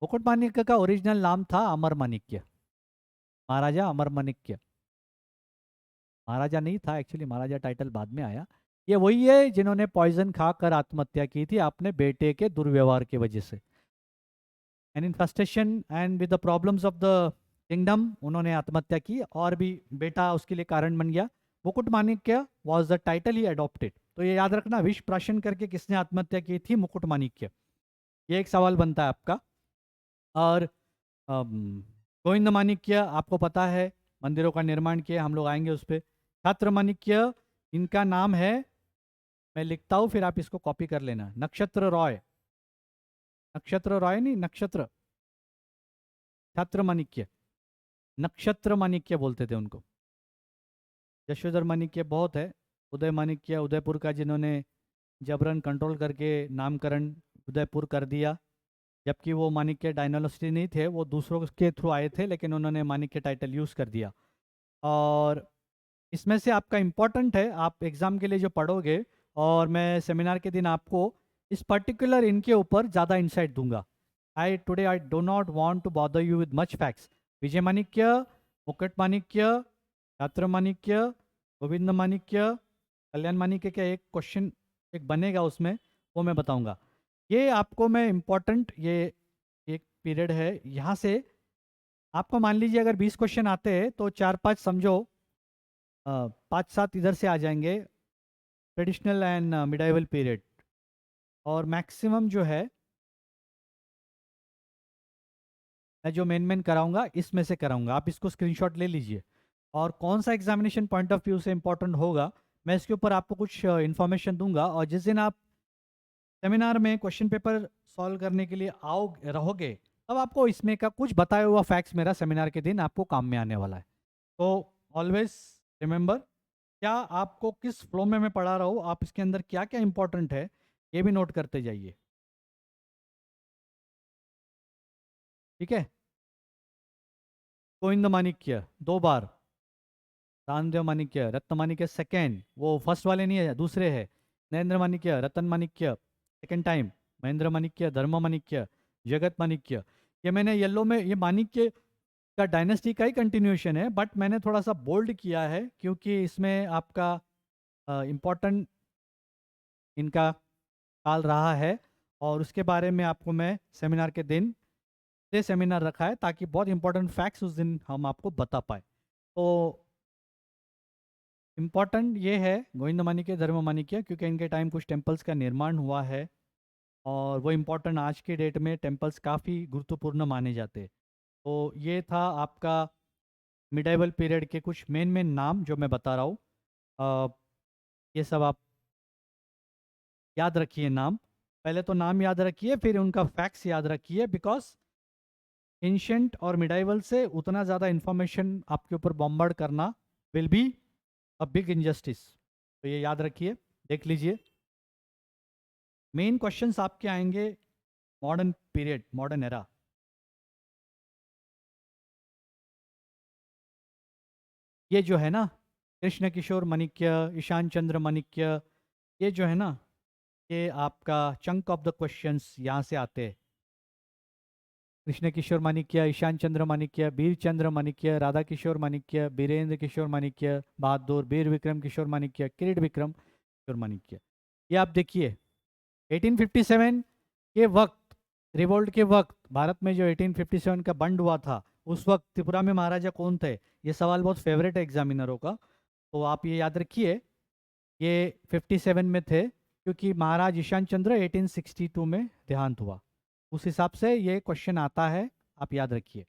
मुकुट माणिक्य का ओरिजिनल नाम था अमर माणिक्य, महाराजा अमर माणिक्य। महाराजा नहीं था एक्चुअली, महाराजा टाइटल बाद में आया। ये वही है जिन्होंने पॉइजन खाकर आत्महत्या की थी अपने बेटे के दुर्व्यवहार की वजह से। And in frustration and with the problems of the kingdom, उन्होंने आत्महत्या की, और भी बेटा उसके लिए कारण बन गया। Mukut Manikya was the title ही अडॉप्टेड। तो ये याद रखना, विष प्राशन करके किसने आत्महत्या की थी, मुकुट माणिक्य। ये एक सवाल बनता है आपका। और गोविंद माणिक्य आपको पता है, मंदिरों का निर्माण किया, हम लोग आएंगे उस पर। छात्र माणिक्य, इनका नाम है, मैं लिखता हूँ फिर आप इसको कॉपी कर लेना, नक्षत्र रॉय। नक्षत्र रॉय नहीं, नक्षत्र, छात्र माणिक्य, नक्षत्र माणिक्य बोलते थे उनको। यशोधर माणिक्य बहुत है, उदय माणिक्य उदयपुर का, जिन्होंने जबरन कंट्रोल करके नामकरण उदयपुर कर दिया, जबकि वो माणिक्य डायनासिटी नहीं थे, वो दूसरों के थ्रू आए थे, लेकिन उन्होंने माणिक्य टाइटल यूज़ कर दिया। और इसमें से आपका इम्पोर्टेंट है, आप एग्ज़ाम के लिए जो पढ़ोगे, और मैं सेमिनार के दिन आपको इस पर्टिकुलर इनके ऊपर ज़्यादा इंसाइट दूंगा। I do not want to bother you with much facts. विजय माणिक्य, मुकुट माणिक्य, छात्र माणिक्य, गोविंद माणिक्य, कल्याण माणिक्य का एक क्वेश्चन एक बनेगा उसमें, वो मैं बताऊंगा। ये आपको मैं इम्पोर्टेंट, ये एक पीरियड है, यहाँ से आपको मान लीजिए अगर 20 क्वेश्चन आते हैं तो 4-5 समझो, 5-7 इधर से आ जाएंगे, ट्रेडिशनल एंड मिडाइवल पीरियड, और मैक्सिमम जो है मैं जो मेन कराऊंगा इसमें से कराऊंगा। आप इसको स्क्रीनशॉट ले लीजिए, और कौन सा एग्जामिनेशन पॉइंट ऑफ व्यू से इंपॉर्टेंट होगा मैं इसके ऊपर आपको कुछ इन्फॉर्मेशन दूंगा। और जिस दिन आप सेमिनार में क्वेश्चन पेपर सॉल्व करने के लिए आओ रहोगे, तब आपको इसमें का कुछ बताया हुआ फैक्ट्स मेरा सेमिनार के दिन आपको काम में आने वाला है। तो ऑलवेज रिमेंबर, क्या आपको किस फ्लो में मैं पढ़ा रहा हूँ, आप इसके अंदर क्या क्या इंपॉर्टेंट है ये भी नोट करते जाइए, ठीक है। गोविंद माणिक्य 2 बार, रामदेव माणिक्य, रत्न माणिक्य सेकेंड, वो फर्स्ट वाले नहीं है, दूसरे है। नरेंद्र माणिक्य, रतन माणिक्य सेकेंड टाइम, महेंद्र माणिक्य, धर्म माणिक्य, जगत माणिक्य। ये मैंने येलो में, ये माणिक्य का डायनेस्टी का ही कंटिन्यूएशन है, बट मैंने थोड़ा सा बोल्ड किया है क्योंकि इसमें आपका इम्पोर्टेंट इनका काल रहा है, और उसके बारे में आपको मैं सेमिनार के दिन से सेमिनार रखा है ताकि बहुत इंपॉर्टेंट फैक्ट्स उस दिन हम आपको बता पाए। तो इम्पॉर्टेंट ये है गोविंद माणिक्य, धर्म माणिक्य, क्योंकि इनके टाइम कुछ टेम्पल्स का निर्माण हुआ है, और वो इम्पोर्टेंट आज के डेट में टेम्पल्स काफ़ी गुरुत्वपूर्ण माने जाते हैं। तो ये था आपका मिडाइवल पीरियड के कुछ मेन नाम जो मैं बता रहा हूँ। ये सब आप याद रखिए नाम, पहले तो नाम याद रखिए फिर उनका फैक्ट्स याद रखिए, बिकॉज एंशिएंट और मिडाइवल से उतना ज़्यादा इंफॉर्मेशन आपके ऊपर बॉम्बार्ड करना will be a big injustice. तो ये याद रखिए, देख लीजिए। मेन क्वेश्चंस आपके आएंगे मॉडर्न पीरियड, मॉडर्न एरा। ये जो है ना, कृष्ण किशोर माणिक्य, ईशान चंद्र माणिक्य, ये जो है ना, ये आपका चंक ऑफ द क्वेश्चंस यहाँ से आते हैं। कृष्ण किशोर माणिक्य, ईशान चंद्र माणिक्य, बीर चंद्र माणिक्य, राधा किशोर माणिक्य, बीरेंद्र किशोर माणिक्य बहादुर, बीर विक्रम किशोर माणिक्य, किरीट विक्रम किशोर माणिक्य। ये आप देखिए 1857 के वक्त, रिवोल्ट के वक्त, भारत में जो 1857 का बंड हुआ था, उस वक्त त्रिपुरा में महाराजा कौन थे, ये सवाल बहुत फेवरेट है एग्जामिनरों का। तो आप ये याद रखिए, ये 57 में थे क्योंकि महाराज ईशान चंद्र 1862 में देहांत हुआ, उस हिसाब से ये क्वेश्चन आता है, आप याद रखिए।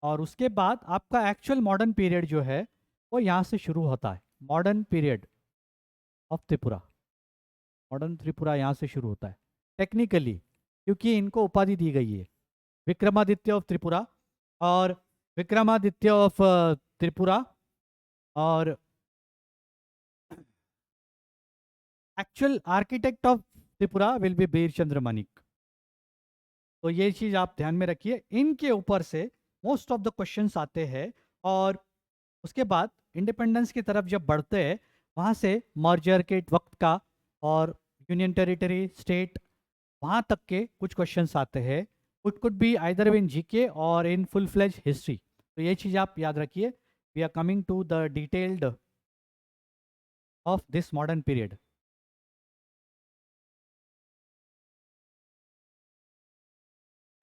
और उसके बाद आपका एक्चुअल मॉडर्न पीरियड जो है वो यहाँ से शुरू होता है, modern period of Tripura. Modern Tripura यहाँ से शुरू होता है टेक्निकली, क्योंकि इनको उपाधि दी गई है विक्रमादित्य ऑफ त्रिपुरा, और विक्रमादित्य ऑफ त्रिपुरा, और actual architect of Tripura will be Bir Chandra Manik. तो ये चीज आप ध्यान में रखिए, इनके ऊपर से मोस्ट ऑफ द क्वेश्चंस आते हैं। और उसके बाद इंडिपेंडेंस की तरफ जब बढ़ते हैं, वहाँ से मर्जर के वक्त का और यूनियन टेरिटरी स्टेट, वहाँ तक के कुछ क्वेश्चंस आते हैं। It could be either in GK और इन फुल फ्लेज हिस्ट्री। तो ये चीज़ आप याद रखिए। We are coming to the detailed of this modern period.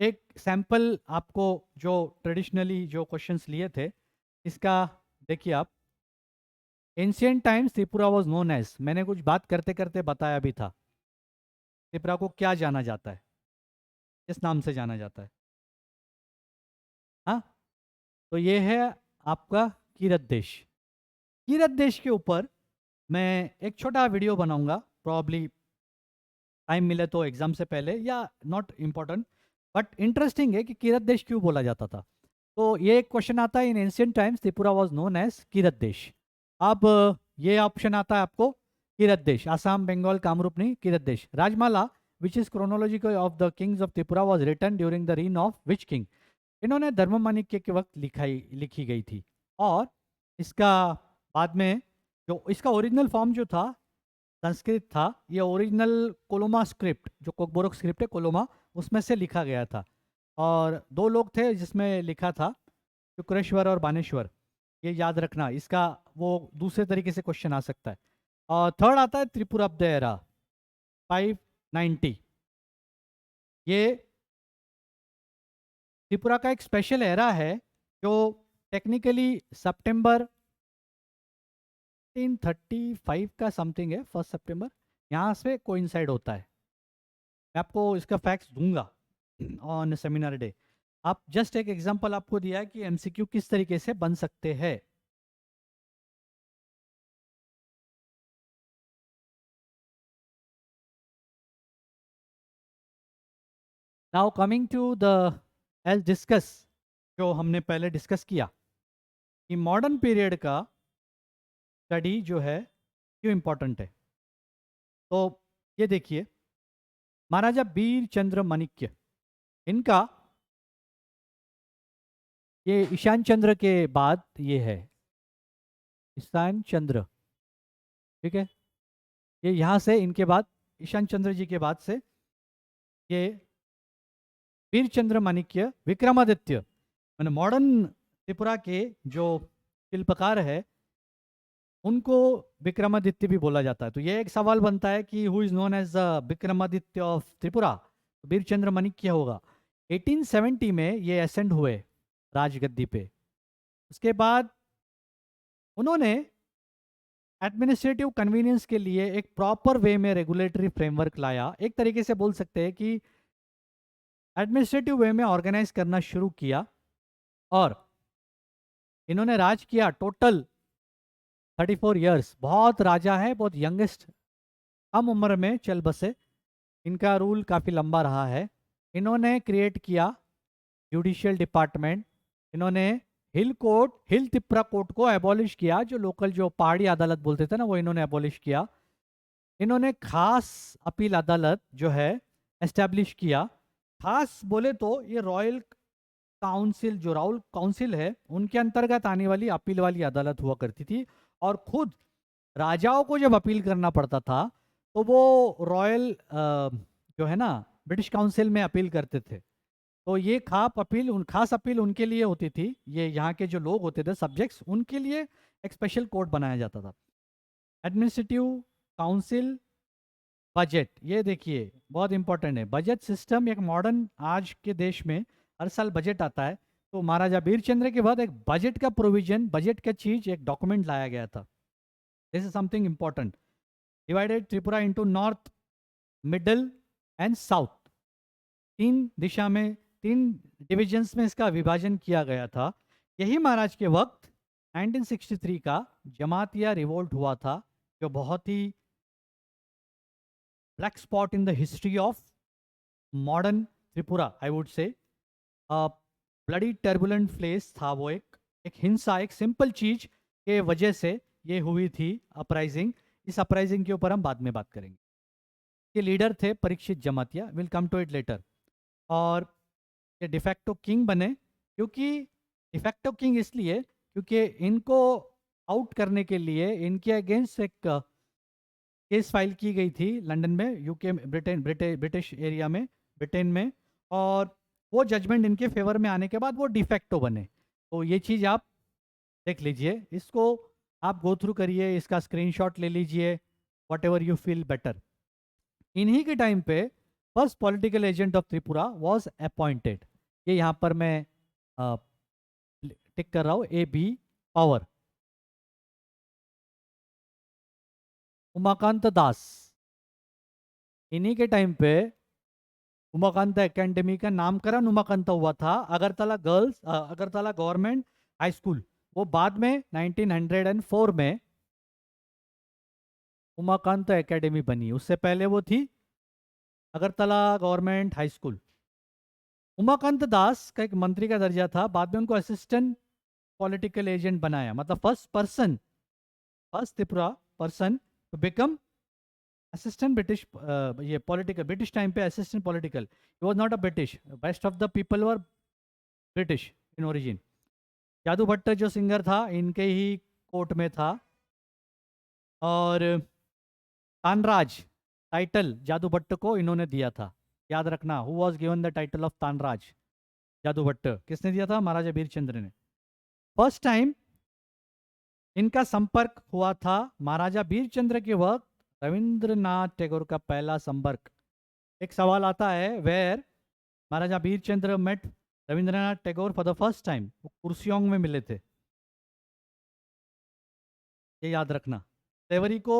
एक सैंपल आपको जो ट्रेडिशनली जो क्वेश्चंस लिए थे, इसका देखिए आप। Ancient times Tripura was known as, मैंने कुछ बात करते करते बताया भी था, त्रिपुरा को क्या जाना जाता है, किस नाम से जाना जाता है। हाँ, तो ये है आपका कीरत देश। कीरत देश के ऊपर मैं एक छोटा वीडियो बनाऊंगा, प्रॉब्ली टाइम मिले तो एग्जाम से पहले, या नॉट इम्पोर्टेंट बट इंटरेस्टिंग है कि कीरत देश क्यों बोला जाता था। तो ये एक क्वेश्चन आता है, in ancient times Tripura was known as Kirat Desh. अब ये ऑप्शन आता है आपको, कीरत देश आसाम बंगाल कामरूप नहीं, Kirat Desh. Rajmala which is chronological of the kings of Tripura was written during the reign of which king. इन्होंने धर्ममाणिक्य के वक्त लिखी गई थी। और इसका बाद में जो इसका ओरिजिनल फॉर्म जो था संस्कृत था, ये ओरिजिनल कोलोमा स्क्रिप्ट, जो कोकबोरोक स्क्रिप्ट है कोलोमा, उसमें से लिखा गया था। और दो लोग थे जिसमें लिखा था शुक्रेश्वर और बानेश्वर, ये याद रखना, इसका वो दूसरे तरीके से क्वेश्चन आ सकता है। और थर्ड आता है त्रिपुरा ऑफ द एरा 590। ये त्रिपुरा का एक स्पेशल एरा है जो टेक्निकली सितंबर 1835 का समथिंग है, 1 सितंबर यहाँ से कोइंसाइड होता है। मैं आपको इसका फैक्ट्स दूंगा ऑन सेमिनार डे। आप जस्ट एक एग्जांपल आपको दिया है कि एमसीक्यू किस तरीके से बन सकते हैं। Now coming to the as discuss, जो हमने पहले डिस्कस किया कि मॉडर्न पीरियड का स्टडी जो है क्यों इम्पोर्टेंट है। तो ये देखिए, महाराजा बीर चंद्र माणिक्य, इनका ये ईशान चंद्र के बाद ये है ईशान चंद्र, ठीक है। ये यहाँ से इनके बाद ईशान चंद्र जी के बाद से ये वीर चंद्र माणिक्य विक्रमादित्य, मैंने मॉडर्न त्रिपुरा के जो शिल्पकार है उनको विक्रमादित्य भी बोला जाता है। तो ये एक सवाल बनता है कि who is known as the Vikramaditya of Tripura, Vir Chandra Manikya होगा। 1870 में ये एसेंड हुए राजगद्दी पे। उसके बाद उन्होंने एडमिनिस्ट्रेटिव कन्वीनियंस के लिए एक प्रॉपर वे में रेगुलेटरी फ्रेमवर्क लाया। एक तरीके से बोल सकते हैं कि एडमिनिस्ट्रेटिव वे में ऑर्गेनाइज करना शुरू किया, और इन्होंने राज किया टोटल 34 ईयर्स। बहुत राजा है, बहुत यंगेस्ट, कम उम्र में चल बसे, इनका रूल काफ़ी लंबा रहा है। इन्होंने क्रिएट किया जुडिशियल डिपार्टमेंट, इन्होंने हिल कोर्ट, हिल तिप्रा कोर्ट को एबॉलिश किया, जो लोकल जो पहाड़ी अदालत बोलते थे ना, वो इन्होंने एबॉलिश किया। इन्होंने खास अपील अदालत जो है एस्टेब्लिश किया। खास बोले तो ये रॉयल काउंसिल, जो रॉयल काउंसिल है उनके अंतर्गत आने वाली अपील वाली अदालत हुआ करती थी। और खुद राजाओं को जब अपील करना पड़ता था तो वो रॉयल जो है ना ब्रिटिश काउंसिल में अपील करते थे। तो ये खास अपील उनके लिए होती थी, ये यहाँ के जो लोग होते थे सब्जेक्ट्स, उनके लिए एक स्पेशल कोर्ट बनाया जाता था। एडमिनिस्ट्रेटिव काउंसिल, बजट, ये देखिए बहुत इंपॉर्टेंट है। बजट सिस्टम एक मॉडर्न, आज के देश में हर साल बजट आता है, तो महाराजा बीरचंद्र के बाद एक बजट का प्रोविजन, बजट का चीज, एक डॉक्यूमेंट लाया गया था। This is something important. Divided Tripura into north, middle and south, तीन दिशा में, तीन डिविजन्स में इसका विभाजन किया गया था। यही महाराज के वक्त 1963 का जमातिया रिवोल्ट हुआ था, जो बहुत ही black spot in the history of modern Tripura, I would say. Bloody turbulent place था वो, एक हिंसा, एक सिंपल चीज के वजह से ये हुई थी अपराइजिंग। इस अपराइजिंग के ऊपर हम बाद में बात करेंगे। ये लीडर थे Parikshit Jamatia, will come to it later. और ये डिफेक्टो किंग बने, क्योंकि डिफेक्टो किंग इसलिए क्योंकि इनको आउट करने के लिए इनके अगेंस्ट एक केस फाइल की गई थी लंदन में, यूके, ब्रिटिश एरिया में, ब्रिटेन में। और वो जजमेंट इनके फेवर में आने के बाद वो डिफेक्टो बने। तो ये चीज़ आप देख लीजिए, इसको आप गो थ्रू करिए, इसका स्क्रीनशॉट ले लीजिए, what ever you feel better. इन्हीं के टाइम पे first political agent of Tripura was appointed. ये यहाँ पर मैं टिक कर रहा हूँ, ए बी पावर, उमाकांत दास। इन्हीं के टाइम पे उमाकांत एकेडमी का नामकरण उमाकांत हुआ था, Agartala girls, Agartala government high school. वो बाद में 1904 में उमाकांत एकेडमी बनी, उससे पहले वो थी Agartala government high school. Umakanta Das का एक मंत्री का दर्जा था, बाद में उनको असिस्टेंट पॉलिटिकल एजेंट बनाया, मतलब first Tripura person to become assistant British, ये पॉलिटिकल, ब्रिटिश टाइम पे assistant political, he was not a British, best of the people were British in origin. Jadu Bhatt जो सिंगर था इनके ही कोर्ट में था। और तानराज टाइटल जादू भट्ट को इन्होंने दिया था, याद रखना, who was given the title of Tanraj. Jadu Bhatta किसने दिया था? महाराजा बीरचंद्र ने। फर्स्ट टाइम इनका संपर्क हुआ था महाराजा बीरचंद्र के वक्त रविंद्रनाथ टैगोर का पहला संपर्क। एक सवाल आता है, where Maharaja Birchandra met Rabindranath Tagore for the first time? वो कुर्सियोंग में मिले थे, ये याद रखना। स्लेवरी को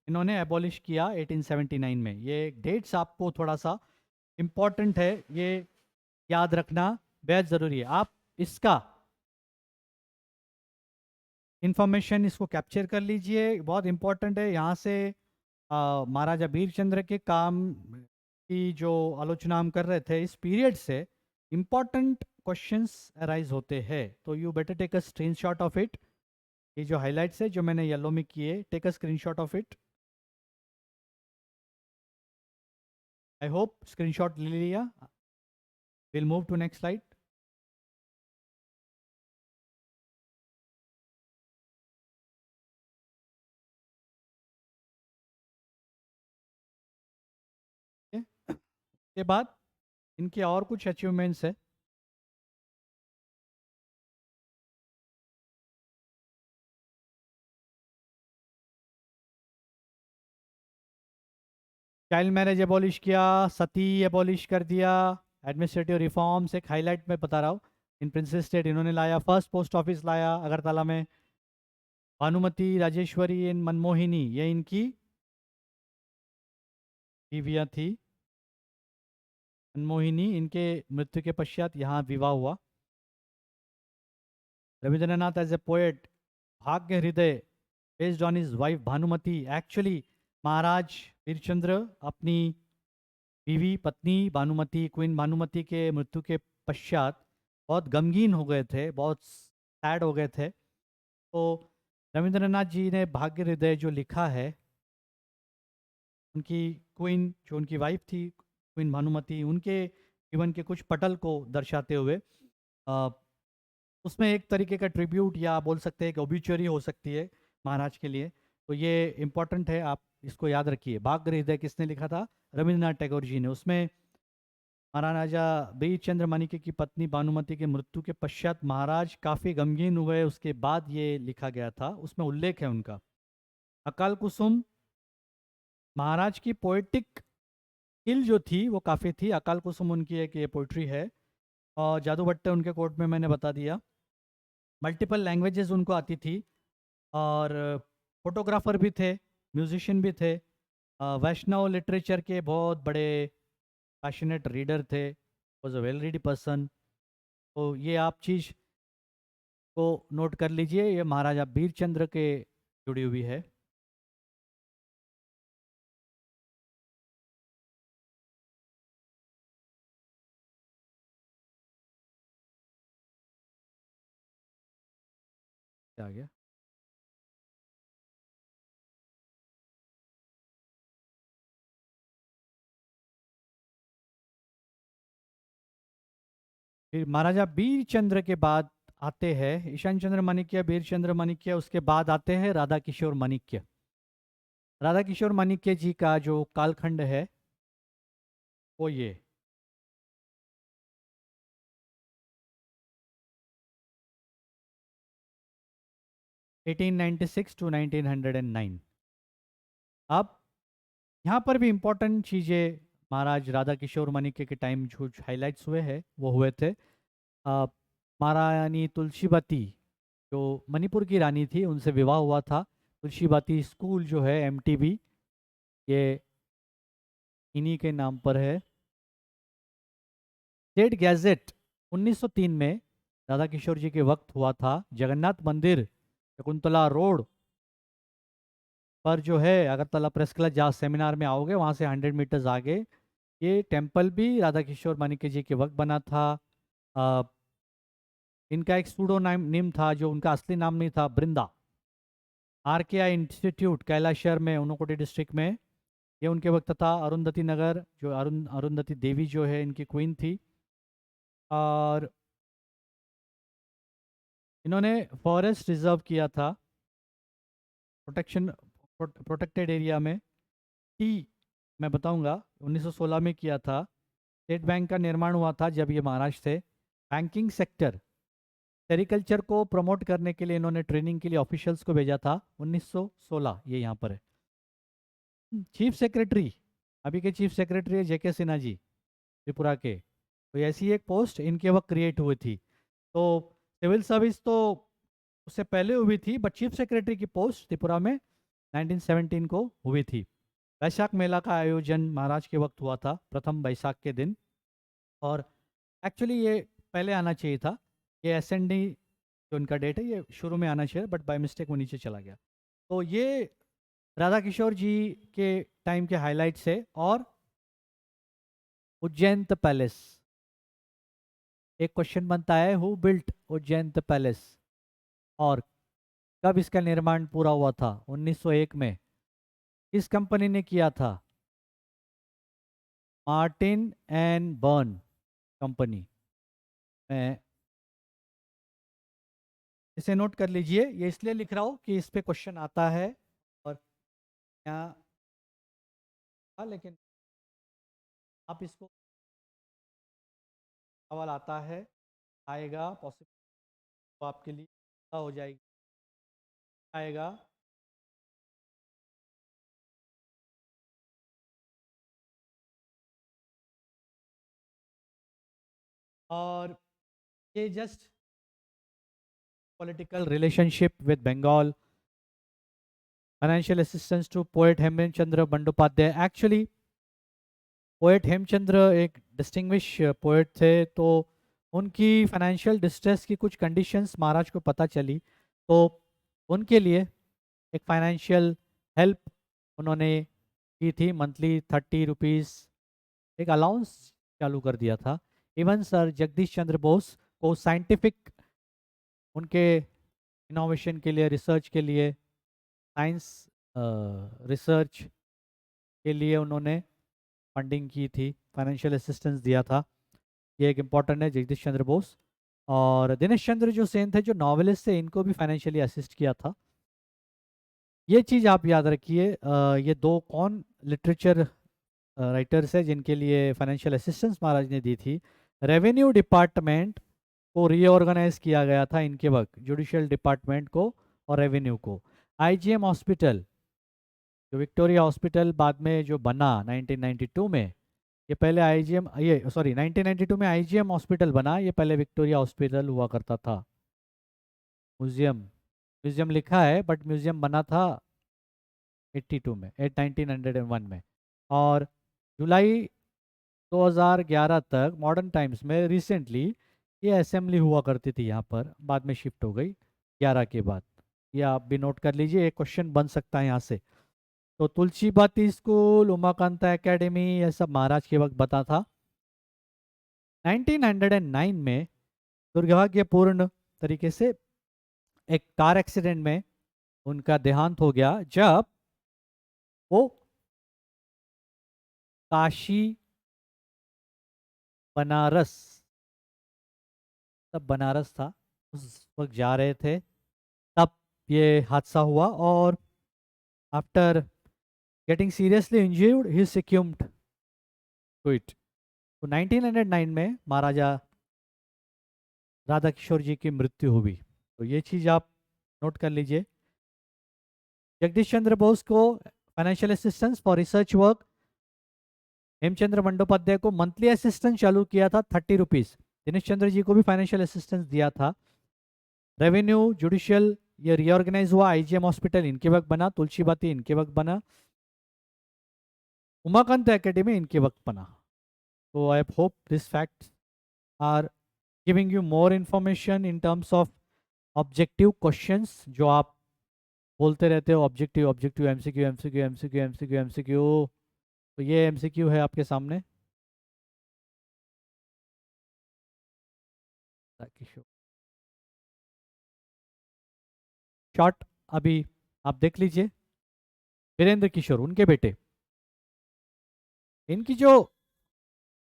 इन्होंने एबॉलिश किया 1879 में। ये डेट्स आपको थोड़ा सा इम्पॉर्टेंट है, ये याद रखना बेहद ज़रूरी है। आप इसका इंफॉर्मेशन इसको कैप्चर कर लीजिए, बहुत इंपॉर्टेंट है। यहाँ से महाराजा बीरचंद्र के काम की जो आलोचना हम कर रहे थे, इस पीरियड से इम्पॉर्टेंट क्वेश्चंस अराइज होते हैं। तो you better take a screenshot of it. ये जो हाइलाइट्स है जो मैंने येलो में किए, take a screenshot of it. I hope screenshot ले लिया। Will move to next slide. के बाद इनके और कुछ अचीवमेंट्स है। चाइल्ड मैरिज एबॉलिश किया, सती एबॉलिश कर दिया, एडमिनिस्ट्रेटिव रिफॉर्म्स एक हाईलाइट में बता रहा हूँ। इन प्रिंसेस स्टेट इन्होंने लाया, फर्स्ट पोस्ट ऑफिस लाया अगरतला में। भानुमति, राजेश्वरी एंड मनमोहिनी ये इनकी बीवियाँ थी। मनमोहिनी इनके मृत्यु के पश्चात यहाँ विवाह हुआ। Rabindranath as a poet, Bhagya Hriday based on his wife Bhanumati. Actually Maharaj Virchandra अपनी बीवी पत्नी भानुमति, क्वीन भानुमति के मृत्यु के पश्चात बहुत गमगीन हो गए थे, बहुत सैड हो गए थे। तो रविंद्रनाथ जी ने भाग्य हृदय जो लिखा है, उनकी क्वीन जो उनकी वाइफ थी क्वीन भानुमति, उनके जीवन के कुछ पटल को दर्शाते हुए उसमें एक तरीके का ट्रिब्यूट या बोल सकते हैं कि ओब्यूचरी हो सकती है महाराज के लिए। तो ये इम्पोर्टेंट है, आप इसको याद रखिए। भाग्य हृदय किसने लिखा था? रविंद्रनाथ टैगोर जी ने। उसमें महाराजा बीरचंद्र मानिके की पत्नी भानुमति के मृत्यु के पश्चात महाराज काफ़ी गमगीन हुए, उसके बाद ये लिखा गया था, उसमें उल्लेख है उनका। अकाल कुसुम महाराज की पोएटिक स्किल जो थी वो काफ़ी थी। अकाल कुसुम उनकी एक ये पोइट्री है। और जादू भट्ट उनके कोर्ट में मैंने बता दिया। मल्टीपल लैंग्वेजेस उनको आती थी, और फोटोग्राफर भी थे, म्यूजिशियन भी थे, वैष्णव लिटरेचर के बहुत बड़े पैशनेट रीडर थे, was a well read person. तो ये आप चीज़ को नोट कर लीजिए, ये महाराजा बीरचंद्र के जुड़ी हुई है। क्या आ गया? फिर महाराजा बीरचंद्र के बाद आते हैं ईशान चंद्र माणिक्य, बीरचंद्र माणिक्य। उसके बाद आते हैं राधा किशोर माणिक्य। राधा किशोर माणिक्य जी का जो कालखंड है वो ये 1896 टू 1909। अब यहाँ पर भी इम्पोर्टेंट चीज़ें महाराज राधा किशोर माणिक्य के टाइम जो हाइलाइट्स हुए हैं वो हुए थे। महारानी तुलसीवती जो मणिपुर की रानी थी, उनसे विवाह हुआ था। तुलसीवती स्कूल जो है एमटीबी, ये इन्हीं के नाम पर है। स्टेट गैजेट 1903 में राधा किशोर जी के वक्त हुआ था। जगन्नाथ मंदिर शकुंतला रोड पर जो है, अगरतला प्रेस क्लब जहाँ सेमिनार में आओगे वहाँ से 100 मीटर्स आगे, ये टेम्पल भी राधा किशोर माणिक्य जी के वक्त बना था। इनका एक सूडो नेम था, जो उनका असली नाम नहीं था, बृंदा। RKI इंस्टीट्यूट कैलाशहर में, ऊनकोटी डिस्ट्रिक्ट में, ये उनके वक्त था। अरुंधति नगर जो अरुंधति देवी जो है इनकी क्वीन थी। और इन्होंने फॉरेस्ट रिजर्व किया था, प्रोटेक्टेड एरिया में। टी मैं बताऊंगा 1916 में किया था। स्टेट बैंक का निर्माण हुआ था जब ये महाराज थे। बैंकिंग सेक्टर, सेरिकल्चर को प्रमोट करने के लिए इन्होंने ट्रेनिंग के लिए ऑफिशियल्स को भेजा था 1916, ये यहाँ पर है। चीफ सेक्रेटरी, अभी के चीफ सेक्रेटरी है जेके सिन्हा जी, त्रिपुरा के। तो ऐसी एक पोस्ट इनके वक्त क्रिएट हुई थी। तो सिविल सर्विस तो उससे पहले हुई थी, बट चीफ सेक्रेटरी की पोस्ट त्रिपुरा में 1917 को हुई थी। वैशाख मेला का आयोजन महाराज के वक्त हुआ था, प्रथम वैशाख के दिन। और एक्चुअली ये पहले आना चाहिए था, ये एसएनडी जो उनका डेट है ये शुरू में आना चाहिए, बट बाय मिस्टेक वो नीचे चला गया। तो ये राधा किशोर जी के टाइम के हाइलाइट्स है। और उज्जैन पैलेस, एक क्वेश्चन बनता है, हु बिल्ट उज्जैन पैलेस, और कब इसका निर्माण पूरा हुआ था? 1901 में। किस कंपनी ने किया था? Martin and burn company. मैं इसे नोट कर लीजिए, ये इसलिए लिख रहा हूँ कि इस पे क्वेश्चन आता है। और यहाँ लेकिन आप इसको सवाल आता है, आएगा पॉसिबल, तो आपके लिए हो जाएगी, आएगा। और ये just political relationship with Bengal, financial assistance to poet Hemchandra Bandopadhyay. Actually poet Hemchandra एक डिस्टिंग्विश पोएट थे, तो उनकी फाइनेंशियल डिस्ट्रेस की कुछ कंडीशंस महाराज को पता चली, तो उनके लिए एक फाइनेंशियल हेल्प उन्होंने की थी। मंथली 30 रुपीज़ एक अलाउंस चालू कर दिया था। इवन सर जगदीश चंद्र बोस को साइंटिफिक उनके इनोवेशन के लिए, रिसर्च के लिए, साइंस रिसर्च के लिए उन्होंने फंडिंग की थी, फाइनेंशियल असिस्टेंस दिया था। ये एक इम्पॉर्टेंट है, जगदीश चंद्र बोस। और दिनेश चंद्र जो सेन थे, जो नॉवेलिस्ट थे, इनको भी फाइनेंशियली असिस्ट किया था। ये चीज़ आप याद रखिए। ये दो कौन लिटरेचर राइटर्स है जिनके लिए फाइनेंशियल असिस्टेंस महाराज ने दी थी। रेवेन्यू डिपार्टमेंट को रीऑर्गेनाइज किया गया था इनके वक्त, जुडिशियल डिपार्टमेंट को और रेवेन्यू को। आईजीएम हॉस्पिटल, जो विक्टोरिया हॉस्पिटल बाद में जो बना 1992 में, ये पहले आईजीएम, ये सॉरी 1992 में आईजीएम हॉस्पिटल बना, ये पहले विक्टोरिया हॉस्पिटल हुआ करता था। म्यूजियम, म्यूजियम लिखा है बट म्यूजियम बना था 82 में, 1901 में। और जुलाई 2011 तक मॉडर्न टाइम्स में रिसेंटली ये असेंबली हुआ करती थी यहाँ पर, बाद में शिफ्ट हो गई 11 के बाद। ये आप भी नोट कर लीजिए, एक क्वेश्चन बन सकता है यहाँ से। तो तुलसी बाती स्कूल, उमाकांता एकेडमी, ये सब महाराज के वक्त बता था। 1909 में दुर्भाग्यपूर्ण तरीके से एक कार एक्सीडेंट में उनका देहांत हो गया, जब वो काशी बनारस, तब बनारस था, उस वक्त जा रहे थे, तब ये हादसा हुआ। और after getting seriously injured he succumbed to it। तो 1909 में महाराजा राधा किशोर जी की मृत्यु हुई। तो ये चीज़ आप नोट कर लीजिए। जगदीश चंद्र बोस को financial assistance for research work, Hemchandra Bandopadhyay को मंथली असिस्टेंस चालू किया था 30 रुपीज़। दिनेश चंद्र जी को भी फाइनेंशियल असिस्टेंस दिया था। रेवेन्यू जुडिशियल ये रीऑर्गेनाइज हुआ, आईजीएम हॉस्पिटल इनके वक्त बना, तुलसी बाती इनके वक्त बना, उमाकांत एकेडमी इनके वक्त बना। तो I hope this facts are giving you more information in terms of objective questions, जो आप बोलते रहते हो, objective objective, MCQ MCQ MCQ MCQ MCQ. तो ये एमसीक्यू है आपके सामने। शॉर्ट अभी आप देख लीजिए। वीरेंद्र किशोर उनके बेटे, इनकी जो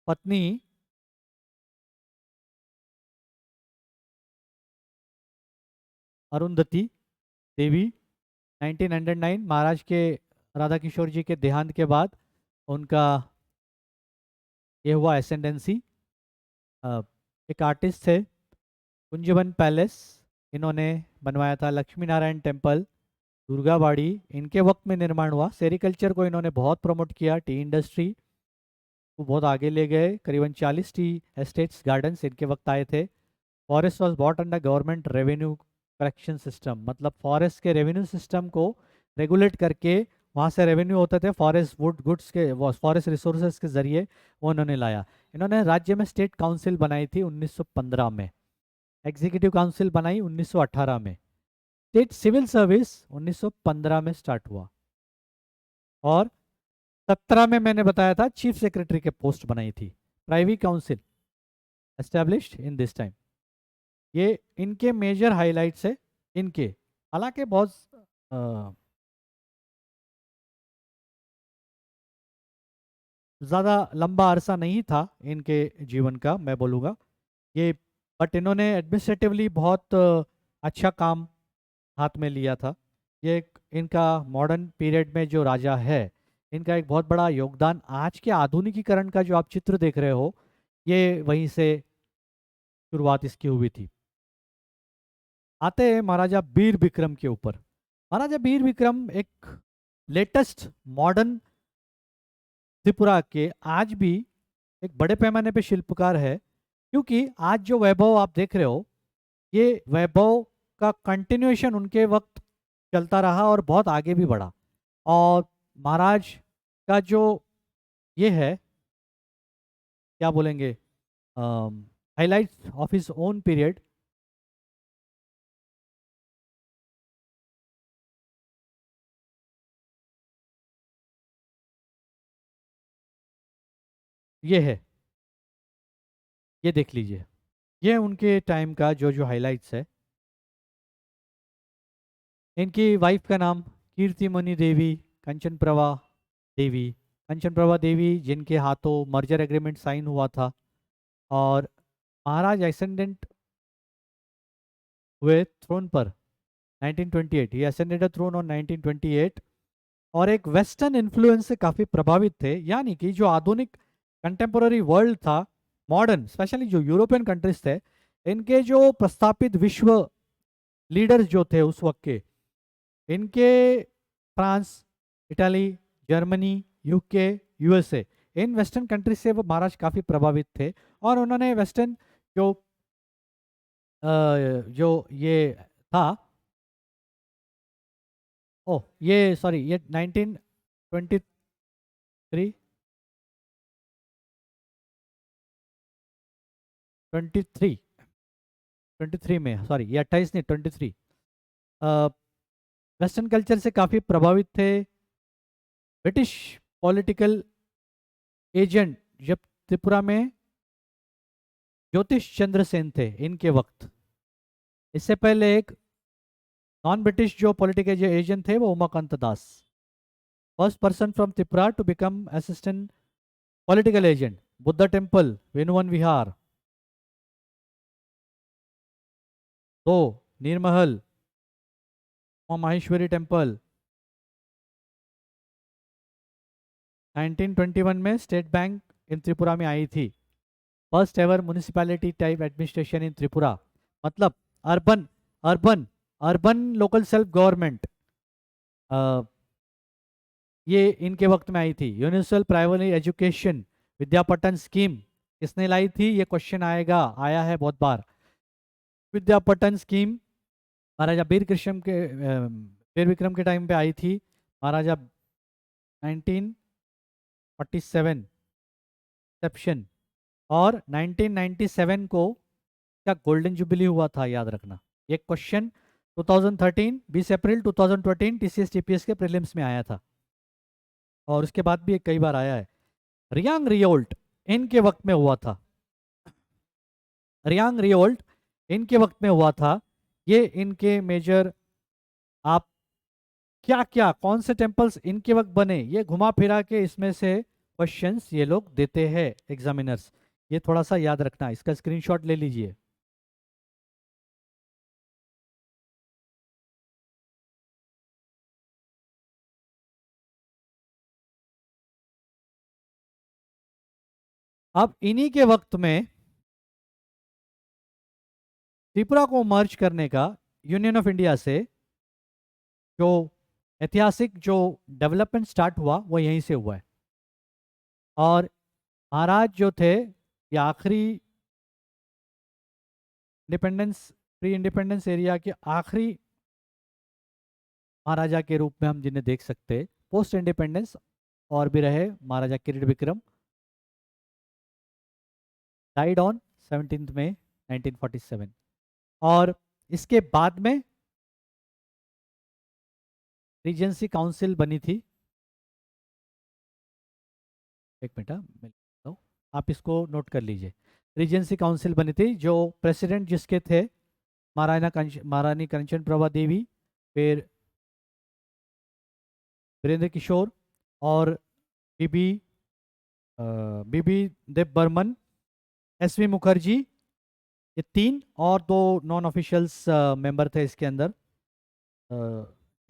पत्नी अरुंधति देवी, 1909 महाराज के राधा किशोर जी के देहांत के बाद उनका ये हुआ एसेंडेंसी, एक आर्टिस्ट थे, कुंजवन पैलेस इन्होंने बनवाया था। लक्ष्मी नारायण टेम्पल, दुर्गाबाड़ी इनके वक्त में निर्माण हुआ। सेरिकल्चर को इन्होंने बहुत प्रमोट किया, टी इंडस्ट्री को बहुत आगे ले गए। करीबन 40 टी एस्टेट्स गार्डन्स इनके वक्त आए थे। Forest was bought under government revenue collection system, मतलब फॉरेस्ट के रेवेन्यू सिस्टम को रेगुलेट करके वहाँ से रेवेन्यू होते थे फॉरेस्ट वुड गुड्स के, फॉरेस्ट रिसोर्सेज के जरिए वो उन्होंने लाया। इन्होंने राज्य में स्टेट काउंसिल बनाई थी 1915 में, एग्जीक्यूटिव काउंसिल बनाई 1918 में, स्टेट सिविल सर्विस 1915 में स्टार्ट हुआ, और 17 में मैंने बताया था चीफ सेक्रेटरी के पोस्ट बनाई थी। Privy council established in this time. ये इनके मेजर हाइलाइट्स है इनके। हालांकि बहुत ज़्यादा लंबा अरसा नहीं था इनके जीवन का, मैं बोलूँगा ये, बट इन्होंने एडमिनिस्ट्रेटिवली बहुत अच्छा काम हाथ में लिया था। ये एक इनका मॉडर्न पीरियड में जो राजा है, इनका एक बहुत बड़ा योगदान, आज के आधुनिकीकरण का जो आप चित्र देख रहे हो, ये वहीं से शुरुआत इसकी हुई थी। आते हैं महाराजा वीर विक्रम के ऊपर। महाराजा वीर विक्रम एक लेटेस्ट मॉडर्न त्रिपुरा के आज भी एक बड़े पैमाने पे शिल्पकार है, क्योंकि आज जो वैभव आप देख रहे हो, ये वैभव का कंटिन्यूएशन उनके वक्त चलता रहा और बहुत आगे भी बढ़ा। और महाराज का जो ये है, क्या बोलेंगे, highlights of his own period, ये है, ये देख लीजिए, ये उनके टाइम का जो जो हाइलाइट्स है। इनकी वाइफ का नाम कीर्तिमणि देवी कंचन प्रभा देवी, कंचन प्रभा देवी जिनके हाथों मर्जर एग्रीमेंट साइन हुआ था। और महाराज एसेंडेंट हुए थ्रोन पर 1928, ये असेंडेड थ्रोन ऑन 1928, और एक वेस्टर्न इन्फ्लुएंस से काफ़ी प्रभावित थे। यानी कि जो आधुनिक कंटेम्पोररी वर्ल्ड था, मॉडर्न स्पेशली जो यूरोपियन कंट्रीज थे, इनके जो प्रस्थापित विश्व लीडर्स जो थे उस वक्त के, इनके France, Italy, Germany, UK, USA, in western countries से वो महाराज काफ़ी प्रभावित थे। और उन्होंने वेस्टर्न जो जो ये था, ओह ये सॉरी, ये 1923, 23, 23 में, सॉरी ये 28 नहीं 23, वेस्टर्न कल्चर से काफ़ी प्रभावित थे। ब्रिटिश पॉलिटिकल एजेंट जब त्रिपुरा में ज्योतिष चंद्र सेन थे इनके वक्त, इससे पहले एक नॉन ब्रिटिश जो पॉलिटिकल एजेंट थे वो Umakanta Das, first person from Tripura to become assistant political agent. Buddha temple, Venuvan Vihar, दो नीरमहल, उमा माहेश्वरी टेम्पल। 1921 में स्टेट बैंक इन त्रिपुरा में आई थी, first ever municipality type administration in Tripura, मतलब urban urban urban local self government, ये इनके वक्त में आई थी। Universal primary education Vidyapattan scheme किसने लाई थी, ये क्वेश्चन आएगा, आया है बहुत बार। विद्यापटन स्कीम महाराजा वीर कृष्ण के वीर विक्रम के टाइम पे आई थी। महाराजा 1947 सेप्शन, और 1997 को क्या गोल्डन जुबली हुआ था, याद रखना। ये क्वेश्चन 2013 20 अप्रैल 2013 टीसीएस टीपीएस के प्रीलिम्स में आया था, और उसके बाद भी कई बार आया है। रियांग रियोल्ट इनके वक्त में हुआ था, रियांग रियोल्ट इनके वक्त में हुआ था। ये इनके मेजर, आप क्या क्या कौन से टेम्पल्स इनके वक्त बने, ये घुमा फिरा के इसमें से क्वेश्चंस ये लोग देते हैं एग्जामिनर्स। ये थोड़ा सा याद रखना, इसका स्क्रीनशॉट ले लीजिए। अब इन्हीं के वक्त में त्रिपुरा को मर्ज करने का यूनियन ऑफ इंडिया से जो ऐतिहासिक जो डेवलपमेंट स्टार्ट हुआ वो यहीं से हुआ है। और महाराज जो थे ये आखिरी इंडिपेंडेंस प्री इंडिपेंडेंस एरिया के आखिरी महाराजा के रूप में हम जिन्हें देख सकते हैं। पोस्ट इंडिपेंडेंस और भी रहे महाराजा किरीट विक्रम, डाइड ऑन 17 मई 1947। और इसके बाद में रीजेंसी काउंसिल बनी थी। एक मिनट मैं लिखता हूँ, आप इसको नोट कर लीजिए। रीजेंसी काउंसिल बनी थी जो प्रेसिडेंट जिसके थे महारानी कंचन प्रभा देवी, फिर वीरेंद्र किशोर और बीबी बीबी देव बर्मन, एसवी मुखर्जी, ये 3 और 2 नॉन ऑफिशियल्स मेंबर थे इसके अंदर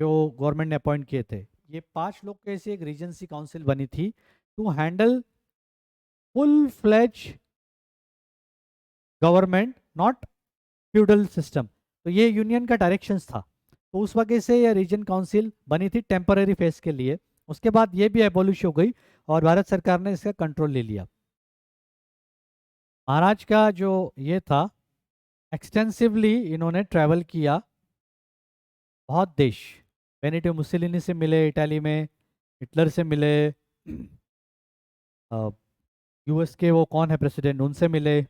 जो गवर्नमेंट ने अपॉइंट किए थे। ये 5 लोग कैसे एक रीजेंसी काउंसिल बनी थी to handle full fledge government, not feudal system. तो ये यूनियन का डायरेक्शंस था। तो उस वजह से ये रीजन काउंसिल बनी थी टेम्पररी फेज के लिए। उसके बाद ये भी एबॉलिश हो गई और भारत सरकार ने इसका कंट्रोल ले लिया। महाराज का जो ये था एक्सटेंसिवली इन्होंने ट्रैवल किया बहुत देश। बेनिटो मुसोलिनी से मिले इटाली में, हिटलर से मिले, यूएस के वो कौन है प्रेसिडेंट उनसे मिले,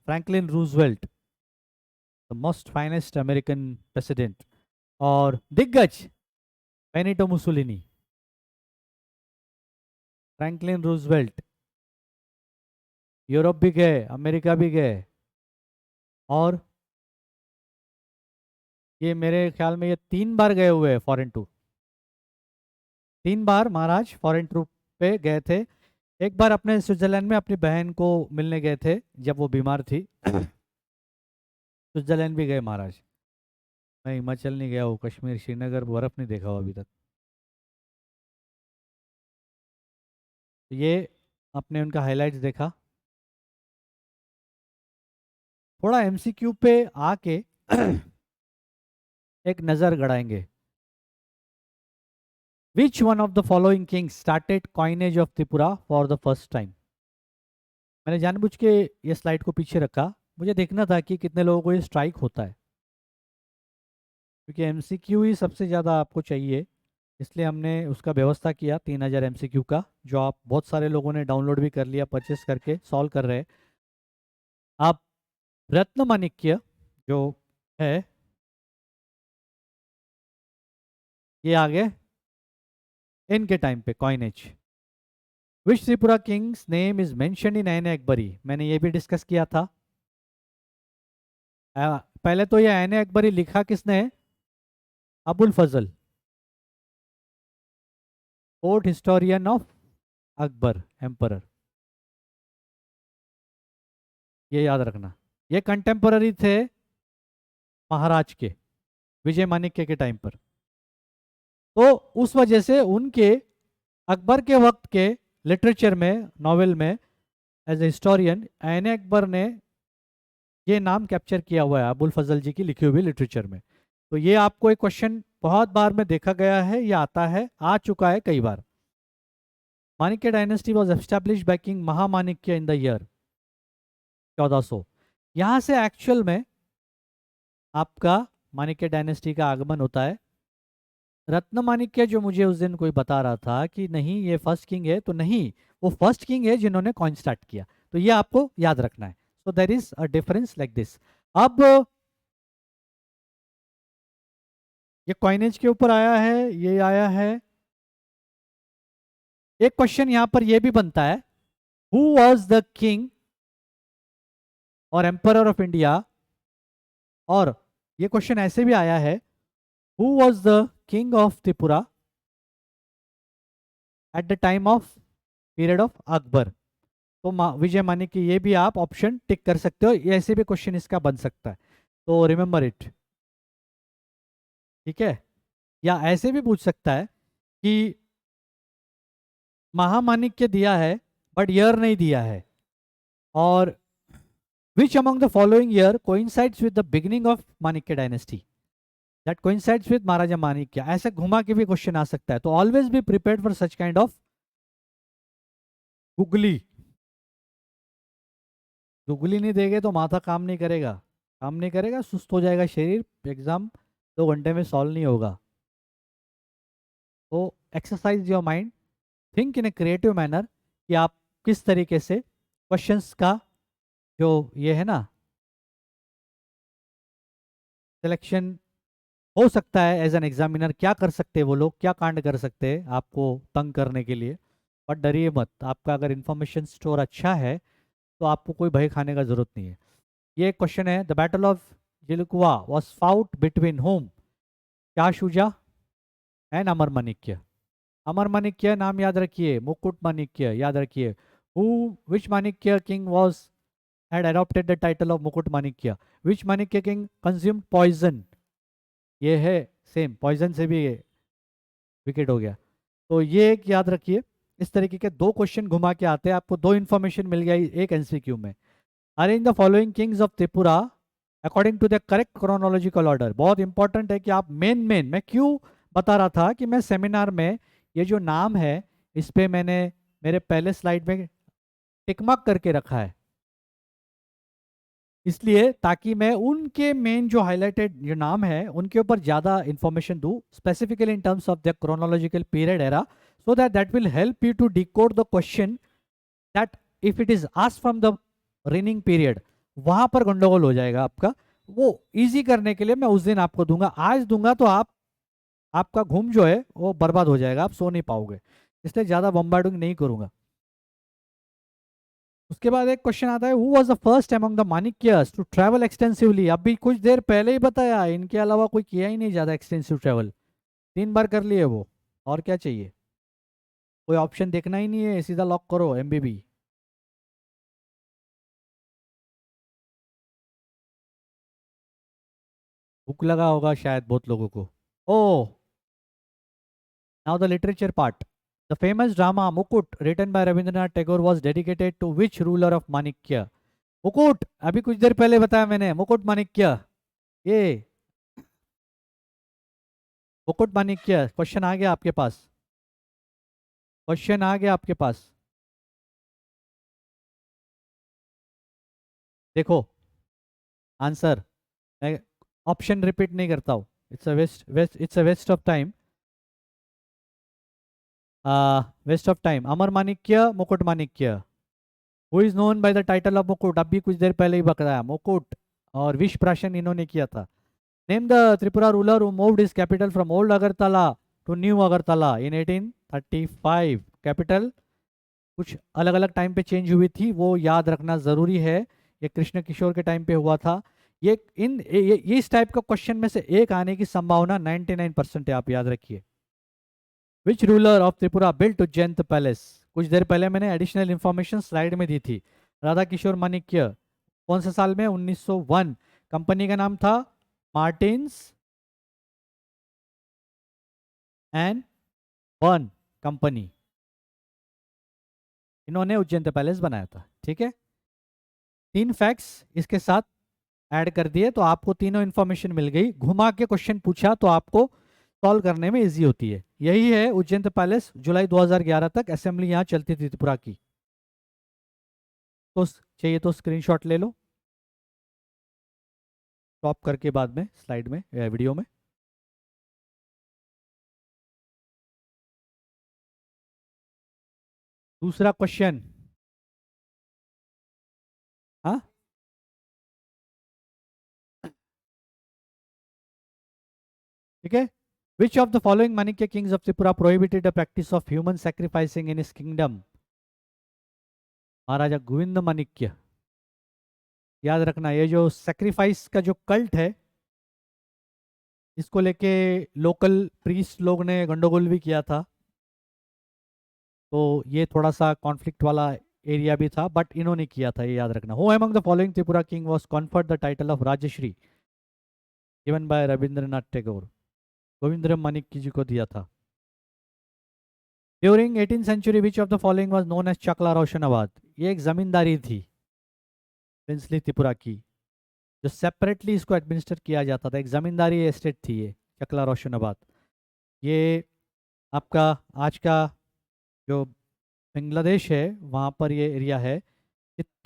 Franklin Roosevelt the most finest American president, और दिग्गज Benito Mussolini, Franklin Roosevelt, Europe भी गए, अमेरिका भी गए। और ये मेरे ख्याल में ये 3 बार गए हुए हैं फॉरेन टूर। 3 बार महाराज फॉरेन टूर पे गए थे। एक बार अपने स्विट्जरलैंड में अपनी बहन को मिलने गए थे जब वो बीमार थी। स्विट्जरलैंड भी गए महाराज। मैं हिमाचल नहीं गया हूँ, कश्मीर श्रीनगर बर्फ नहीं देखा हूँ अभी तक। ये आपने उनका हाइलाइट्स देखा। थोड़ा एमसीक्यू पे आके एक नजर गड़ाएंगे। Which one of the following kings started coinage of Tripura for the first time? मैंने जानबूझ के ये स्लाइड को पीछे रखा, मुझे देखना था कि कितने लोगों को ये स्ट्राइक होता है, क्योंकि एमसीक्यू ही सबसे ज़्यादा आपको चाहिए, इसलिए हमने उसका व्यवस्था किया 3000 एमसीक्यू का, जो आप बहुत सारे लोगों ने डाउनलोड भी कर लिया, परचेस करके सॉल्व कर रहे हैं। आप रत्नमाणिक्य जो है ये आगे इनके टाइम पे coinage. Which Tripura kings name is mention in Ain Akbari, मैंने ये भी डिस्कस किया था। पहले तो ये ऐन अकबरी लिखा किसने है? Abul Fazal, court historian of Akbar emperor, ये याद रखना। ये कंटेम्पररी थे महाराज के, विजय माणिक्य के टाइम पर। तो उस वजह से उनके अकबर के वक्त के लिटरेचर में, नॉवेल में, एज ए हिस्टोरियन ऐन अकबर ने ये नाम कैप्चर किया हुआ है अबुल फजल जी की लिखी हुई लिटरेचर में। तो ये आपको एक क्वेश्चन बहुत बार में देखा गया है, ये आता है, आ चुका है कई बार। Manikya dynasty was established by king Mahamanikya in the year 1400। यहाँ से एक्चुअल में आपका माणिक्य डायनेस्टी का आगमन होता है। रत्नमाणिक्य जो मुझे उस दिन कोई बता रहा था कि नहीं ये फर्स्ट किंग है, तो नहीं, वो फर्स्ट किंग है जिन्होंने कॉइन स्टार्ट किया। तो ये आपको याद रखना है। So there is a difference like this. अब ये कॉइनेज के ऊपर आया है, ये आया है। एक क्वेश्चन यहां पर यह भी बनता है, हु वॉज द किंग और एम्परर ऑफ इंडिया। और ये क्वेश्चन ऐसे भी आया है, who was the king of Tripura eight the time of period of Akbar. तो विजय माणिक्य, ये भी आप ऑप्शन टिक कर सकते हो, ये ऐसे भी क्वेश्चन इसका बन सकता है, तो रिमेंबर इट। ठीक है, या ऐसे भी पूछ सकता है कि महामाणिक्य दिया है बट ईयर नहीं दिया है, और which among the following year coincides with the beginning of Manikya dynasty, that coincides with Maharaja Manikya. ऐसे घुमा के भी क्वेश्चन आ सकता है, तो always be prepared for such kind of googly. Googly नहीं देंगे तो माथा काम नहीं करेगा, काम नहीं करेगा, सुस्त हो जाएगा शरीर, एग्जाम 2 घंटे में सॉल्व नहीं होगा। तो exercise your mind, think in a creative manner कि आप किस तरीके से क्वेश्चंस का जो ये है ना सिलेक्शन हो सकता है एज एन एग्जामिनर, क्या कर सकते हैं वो लोग, क्या कांड कर सकते हैं आपको तंग करने के लिए। बट डरिए मत, आपका अगर इंफॉर्मेशन स्टोर अच्छा है तो आपको कोई भय खाने का जरूरत नहीं है। ये क्वेश्चन है, the battle of Jilkua was fought between whom, क्या शुजा एंड अमर माणिक्य। अमर माणिक्य नाम याद रखिए, मुकुट माणिक्य याद रखिए। Who which Manikya king was had adopted the title of मुकुट माणिक्य, which Manikya king consumed poison, ये है सेम, पॉइजन से भी विकेट हो गया। तो ये एक याद रखिए, इस तरीके के 2 क्वेश्चन घुमा के आते हैं, आपको 2 इन्फॉर्मेशन मिल गया एक एमसीक्यू में। Arrange the following kings of Tripura according to the correct chronological order. बहुत इंपॉर्टेंट है कि आप मेन मैं क्यों बता रहा था कि मैं सेमिनार में ये जो नाम है इस पे मैंने मेरे पहले स्लाइड में टिकमार्क करके रखा है, इसलिए ताकि मैं उनके मेन जो हाईलाइटेड जो नाम है उनके ऊपर ज़्यादा इंफॉर्मेशन दूँ, specifically in terms of the chronological period era, so that will help you to decode the question that if it is asked from the reigning period, वहां पर गंडोगोल हो जाएगा आपका। वो इजी करने के लिए मैं उस दिन आपको दूंगा, आज दूंगा तो आपका घूम जो है वो बर्बाद हो जाएगा, आप सो नहीं पाओगे, इसलिए ज़्यादा बम्बार्डिंग नहीं करूंगा। उसके बाद एक क्वेश्चन आता है, who was the first among the Manikyas to travel extensively. अभी कुछ देर पहले ही बताया, इनके अलावा कोई किया ही नहीं ज़्यादा एक्सटेंसिव ट्रैवल, 3 बार कर लिए वो, और क्या चाहिए, कोई ऑप्शन देखना ही नहीं है, सीधा लॉक करो एमबीबी। भूख लगा होगा शायद बहुत लोगों को। Oh, now the literature part. The famous drama Mukut written by Rabindranath Tagore was dedicated to which ruler of Manikya. Mukut, अभी कुछ देर पहले बताया मैंने, मुकुट माणिक्य, ये मुकुट माणिक्य। क्वेश्चन आ गया आपके पास, क्वेश्चन आ गया आपके पास, देखो आंसर। मैं ऑप्शन रिपीट नहीं करता हूँ, it's a waste of time, waste of time. Amar Manikya, Mukut Manikya. Who is known by the title of Mukut, अभी कुछ देर पहले ही बताया मुकुट, और विष प्राशन इन्होंने किया था। Name the Tripura ruler who moved his capital from old Agartala to new Agartala in 1835। Capital कुछ अलग अलग टाइम पे चेंज हुई थी, वो याद रखना जरूरी है। ये कृष्ण किशोर के टाइम पे हुआ था। ये इस टाइप का क्वेश्चन में से एक आने की संभावना 99% है, आप याद रखिए। विच ruler of Tripura built Ujjain palace. कुछ देर पहले मैंने एडिशनल इंफॉर्मेशन स्लाइड में दी थी। राधा किशोर माणिक्य, कौन से साल में, 1901। कंपनी का नाम था मार्टिन्स एंड बर्न कंपनी, इन्होंने उज्जैन पैलेस बनाया था। ठीक है, 3 फैक्ट्स इसके साथ ऐड कर दिए तो आपको तीनों इंफॉर्मेशन मिल गई। घुमा के क्वेश्चन पूछा तो आपको सॉल्व करने में इजी होती है। यही है उज्जैन पैलेस, जुलाई 2011 तक असेंबली यहाँ चलती थी त्रिपुरा की। तो चाहिए तो स्क्रीनशॉट ले लो, स्टॉप करके बाद में स्लाइड में या वीडियो में। दूसरा क्वेश्चन, हाँ ठीक है। Which of the following Manikya kings of Tripura prohibited the practice of human sacrificing in his kingdom. Maharaja Govind Manikya. याद रखना, ये जो सैक्रिफाइस का जो कल्ट है, इसको लेके लोकल प्रीस्ट लोग ने गंडोगोल भी किया था, तो ये थोड़ा सा कॉन्फ्लिक्ट वाला एरिया भी था, बट इन्होंने किया था, ये याद रखना। Who among the following Tripura king was conferred the title of Rajshri given by Rabindranath Tagore. Govind Manikya ji को दिया था। During 18th century which of the following was known as Chakla Roshanabad. ये एक जमींदारी थी, प्रिंसली त्रिपुरा की, जो सेपरेटली इसको एडमिनिस्टर किया जाता था। एक जमींदारी एस्टेट थी ये, चकला रोशनाबाद। ये आपका आज का जो बांग्लादेश है वहाँ पर ये एरिया है।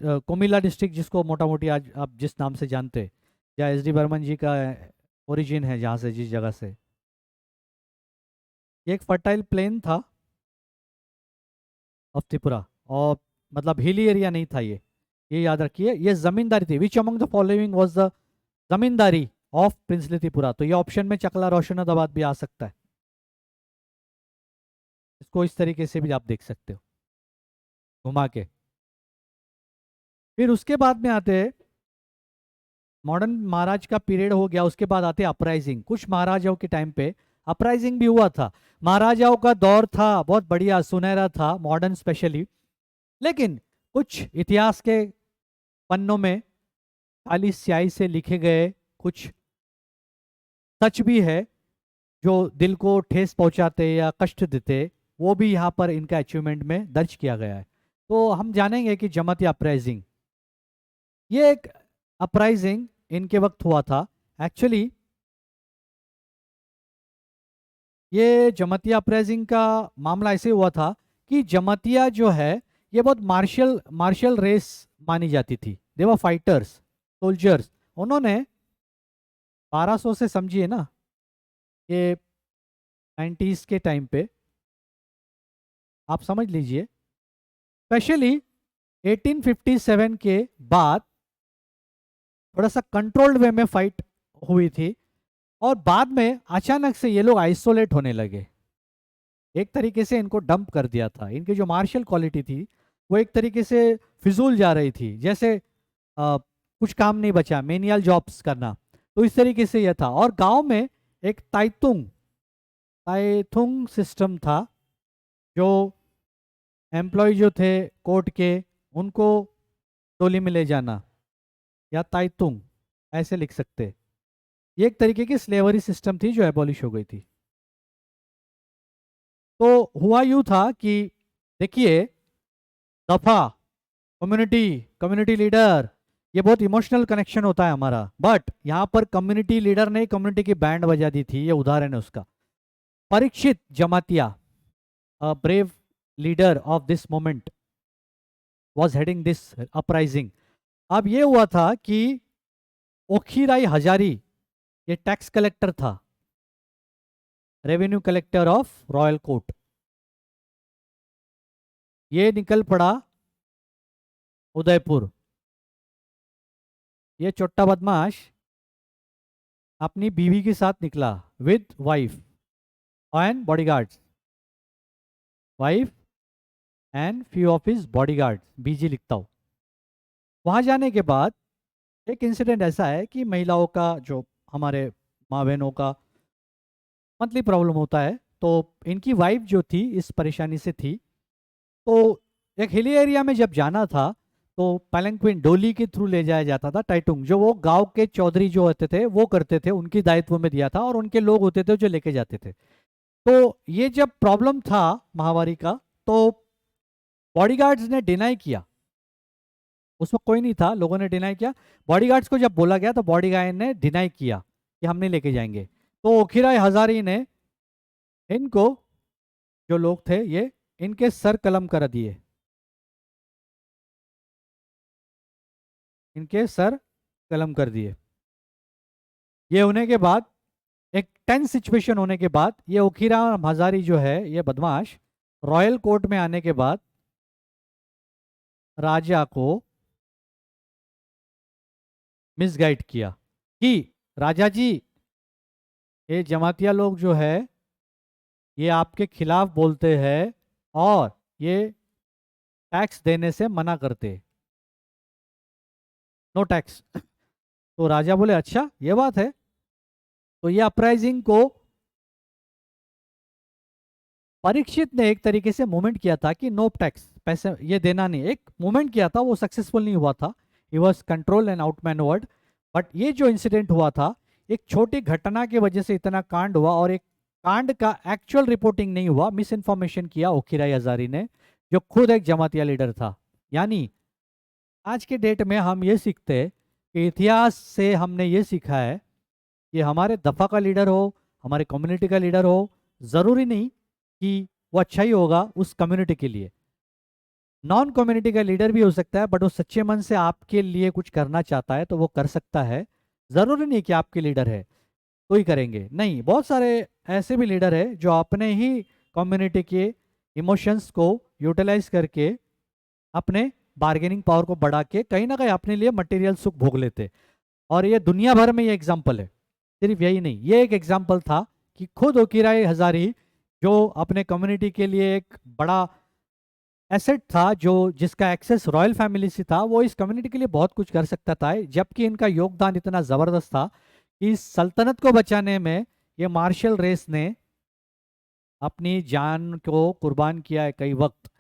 कोमिला डिस्ट्रिक्ट, जिसको मोटा मोटी आज आप जिस नाम से जानते हैं, या एस डी बर्मन जी का ओरिजिन है जहाँ से, जिस जगह से। ये एक फर्टाइल प्लेन था ऑफ त्रिपुरा, और मतलब हिली एरिया नहीं था ये याद रखिए। ये जमींदारी थी। विच among the following was the zamindari of princely Tripura? तो ये ऑप्शन में चकला रोशनाबाद भी आ सकता है। इसको इस तरीके से भी आप देख सकते हो घुमा के। फिर उसके बाद में आते हैं, मॉडर्न महाराज का पीरियड हो गया, उसके बाद आते अपराइजिंग। कुछ महाराजाओं के टाइम पे अपराइजिंग भी हुआ था। महाराजाओं का दौर था बहुत बढ़िया, सुनहरा था, मॉडर्न स्पेशली। लेकिन कुछ इतिहास के पन्नों में काली स्याही से लिखे गए कुछ सच भी है जो दिल को ठेस पहुंचाते या कष्ट देते, वो भी यहाँ पर इनका अचीवमेंट में दर्ज किया गया है। तो हम जानेंगे कि जमाती अपराइजिंग, ये एक अपराइजिंग इनके वक्त हुआ था। एक्चुअली ये जमातिया अपराइजिंग का मामला ऐसे हुआ था कि जमातिया जो है ये बहुत मार्शल रेस मानी जाती थी। दे वर फाइटर्स, सोल्जर्स। उन्होंने 1200 से, समझिए ना, ये 90s के टाइम पे आप समझ लीजिए, स्पेशली 1857 के बाद थोड़ा सा कंट्रोल्ड वे में फाइट हुई थी, और बाद में अचानक से ये लोग आइसोलेट होने लगे। एक तरीके से इनको डंप कर दिया था। इनकी जो मार्शल क्वालिटी थी वो एक तरीके से फिजूल जा रही थी, जैसे कुछ काम नहीं बचा, मेनियल जॉब्स करना। तो इस तरीके से यह था। और गांव में एक ताइथुंग सिस्टम था, जो एम्प्लॉय जो थे कोर्ट के, उनको टोली में ले जाना, या ताइतुंग ऐसे लिख सकते। ये एक तरीके की स्लेवरी सिस्टम थी जो एबॉलिश हो गई थी। तो हुआ यूं था कि देखिए, दफा, कम्युनिटी लीडर, ये बहुत इमोशनल कनेक्शन होता है हमारा। बट यहाँ पर कम्युनिटी लीडर ने कम्युनिटी की बैंड बजा दी थी, ये उदाहरण है उसका। Parikshit Jamatia, a brave leader of this moment, was heading this uprising. अब ये हुआ था कि ओखीराई हजारी, ये टैक्स कलेक्टर था, revenue collector of royal court, ये निकल पड़ा उदयपुर। ये छोटा बदमाश अपनी बीवी के साथ निकला, with wife and bodyguards, wife and few of his bodyguards, BG लिखता हूं। वहां जाने के बाद एक इंसिडेंट ऐसा है कि महिलाओं का, जो हमारे माँ बहनों का मंथली प्रॉब्लम होता है, तो इनकी वाइफ जो थी इस परेशानी से थी। तो एक हिली एरिया में जब जाना था, तो पैलंक्विन, डोली के थ्रू ले जाया जाता था। टाइटुंग जो वो गांव के चौधरी जो होते थे वो करते थे, उनकी दायित्व में दिया था, और उनके लोग होते थे जो लेके जाते थे। तो ये जब प्रॉब्लम था महामारी का, तो बॉडीगार्ड्स ने डिनाई किया। उस वक्त कोई नहीं था, लोगों ने डिनाई किया। बॉडीगार्ड्स को जब बोला गया तो बॉडीगार्ड ने डिनाई किया कि हम नहीं लेके जाएंगे। तो ओखीराय हजारी ने इनको, जो लोग थे ये, इनके सर कलम कर दिए, इनके सर कलम कर दिए। ये होने के बाद, एक टेंस सिचुएशन होने के बाद, ये ओखीराय हजारी जो है, ये बदमाश, रॉयल कोर्ट में आने के बाद राजा को मिसगाइड किया कि राजा जी, ये जमातिया लोग जो है ये आपके खिलाफ बोलते हैं और ये टैक्स देने से मना करते, नो टैक्स। तो राजा बोले अच्छा ये बात है। तो ये अपराइजिंग को परीक्षित ने एक तरीके से मूवमेंट किया था कि नो टैक्स, पैसे ये देना नहीं, एक मूवमेंट किया था, वो सक्सेसफुल नहीं हुआ था। He was control and outmanoeuvred. But ये जो इंसिडेंट हुआ था, एक छोटी घटना की वजह से इतना कांड हुआ, और एक कांड का एक्चुअल रिपोर्टिंग नहीं हुआ, मिस इन्फॉर्मेशन किया ओखीराय हजारी ने, जो खुद एक जमातिया लीडर था। यानी आज के डेट में हम ये सीखते हैं कि इतिहास से हमने ये सीखा है कि हमारे दफ़ा का लीडर हो, हमारे कम्युनिटी का लीडर हो, ज़रूरी नहीं कि वो अच्छा ही होगा उस कम्युनिटी के लिए। नॉन कम्युनिटी का लीडर भी हो सकता है, बट वो सच्चे मन से आपके लिए कुछ करना चाहता है तो वो कर सकता है। ज़रूरी नहीं कि आपके लीडर है तो ही करेंगे, नहीं। बहुत सारे ऐसे भी लीडर है जो अपने ही कम्युनिटी के इमोशंस को यूटिलाइज करके अपने बार्गेनिंग पावर को बढ़ा के कहीं ना कहीं अपने लिए मटेरियल सुख भोग लेते। और ये दुनिया भर में ये एग्जाम्पल है, सिर्फ यही नहीं। ये एक एग्जाम्पल था कि खुद ओकिराई हजारी जो अपने कम्युनिटी के लिए एक बड़ा एसेट था, जो जिसका एक्सेस रॉयल फैमिली से था, वो इस कम्युनिटी के लिए बहुत कुछ कर सकता था, जबकि इनका योगदान इतना ज़बरदस्त था कि इस सल्तनत को बचाने में ये मार्शल रेस ने अपनी जान को कुर्बान किया है कई वक्त।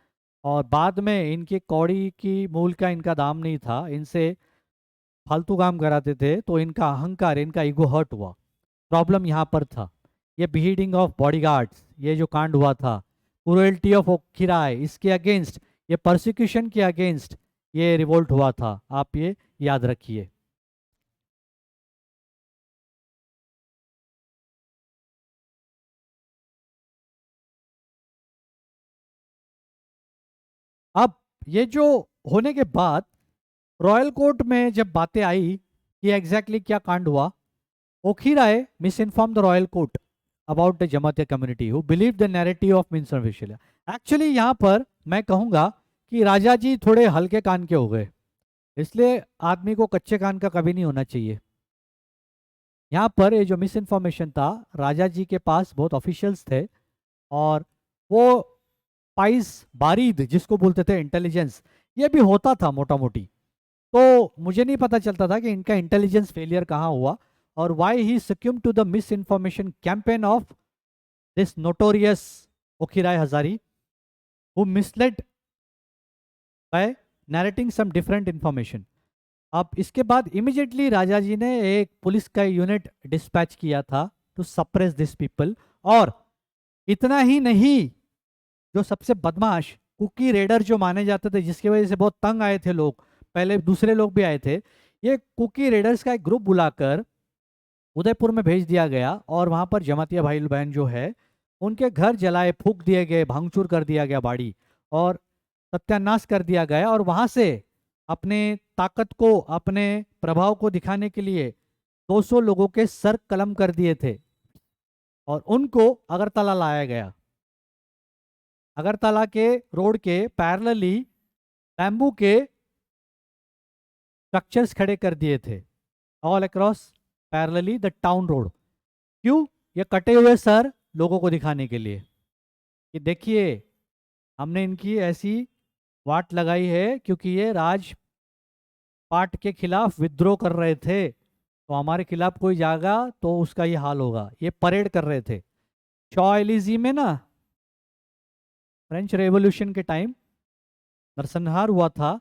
और बाद में इनकी कौड़ी की मूल का इनका दाम नहीं था, इनसे फालतू काम कराते थे तो इनका अहंकार, इनका ईगो हर्ट हुआ। प्रॉब्लम यहाँ पर था। ये बीडिंग ऑफ बॉडीगार्ड्स, ये जो कांड हुआ था, क्रूएल्टी ऑफ ओखिराय, इसके अगेंस्ट, ये परसिक्यूशन के अगेंस्ट ये रिवोल्ट हुआ था, आप ये याद रखिए। अब ये जो होने के बाद रॉयल कोर्ट में जब बातें आई कि एग्जैक्टली क्या कांड हुआ, Okhirai misinform the royal court about the Jamatia community who believe the narrative of means actually यहाँ पर मैं कहूँगा कि राजा जी थोड़े हल्के कान के हो गए, इसलिए आदमी को कच्चे कान का कभी नहीं होना चाहिए। यहाँ पर ये जो मिस इन्फॉर्मेशन था, राजा जी के पास बहुत ऑफिशियल्स थे और वो पाइस बारीद जिसको बोलते थे इंटेलिजेंस, ये भी होता था मोटा मोटी। तो मुझे नहीं पता चलता था कि इनका इंटेलिजेंस फेलियर कहाँ हुआ और why he succumb to the misinformation campaign of this notorious Okhirai Hazari who misled by narrating some different information. अब इसके बाद इमिजिएटली राजा जी ने एक पुलिस का यूनिट डिस्पैच किया था टू सप्रेस दिस पीपल। और इतना ही नहीं, जो सबसे बदमाश कुकी रेडर जो माने जाते थे, जिसकी वजह से बहुत तंग आए थे लोग, पहले दूसरे लोग भी आए थे, ये कुकी रेडर्स का एक ग्रुप बुलाकर उदयपुर में भेज दिया गया और वहां पर जमातिया भाई बहन जो है उनके घर जलाए, फूक दिए गए, भांगचूर कर दिया गया बाड़ी, और सत्यानाश कर दिया गया। और वहां से अपने ताकत को, अपने प्रभाव को दिखाने के लिए 200 लोगों के सर कलम कर दिए थे और उनको अगरतला लाया गया। अगरतला के रोड के पैरेलली बैम्बू के स्ट्रक्चर्स खड़े कर दिए थे, all across parallelly the town road. क्यों? ये कटे हुए सर लोगों को दिखाने के लिए कि देखिए हमने इनकी ऐसी वाट लगाई है, क्योंकि ये राजपाट के खिलाफ विद्रोह कर रहे थे, तो हमारे खिलाफ कोई जाएगा तो उसका ये हाल होगा। ये परेड कर रहे थे शॉ एलिजी में ना, फ्रेंच रेवोल्यूशन के टाइम नरसंहार हुआ था,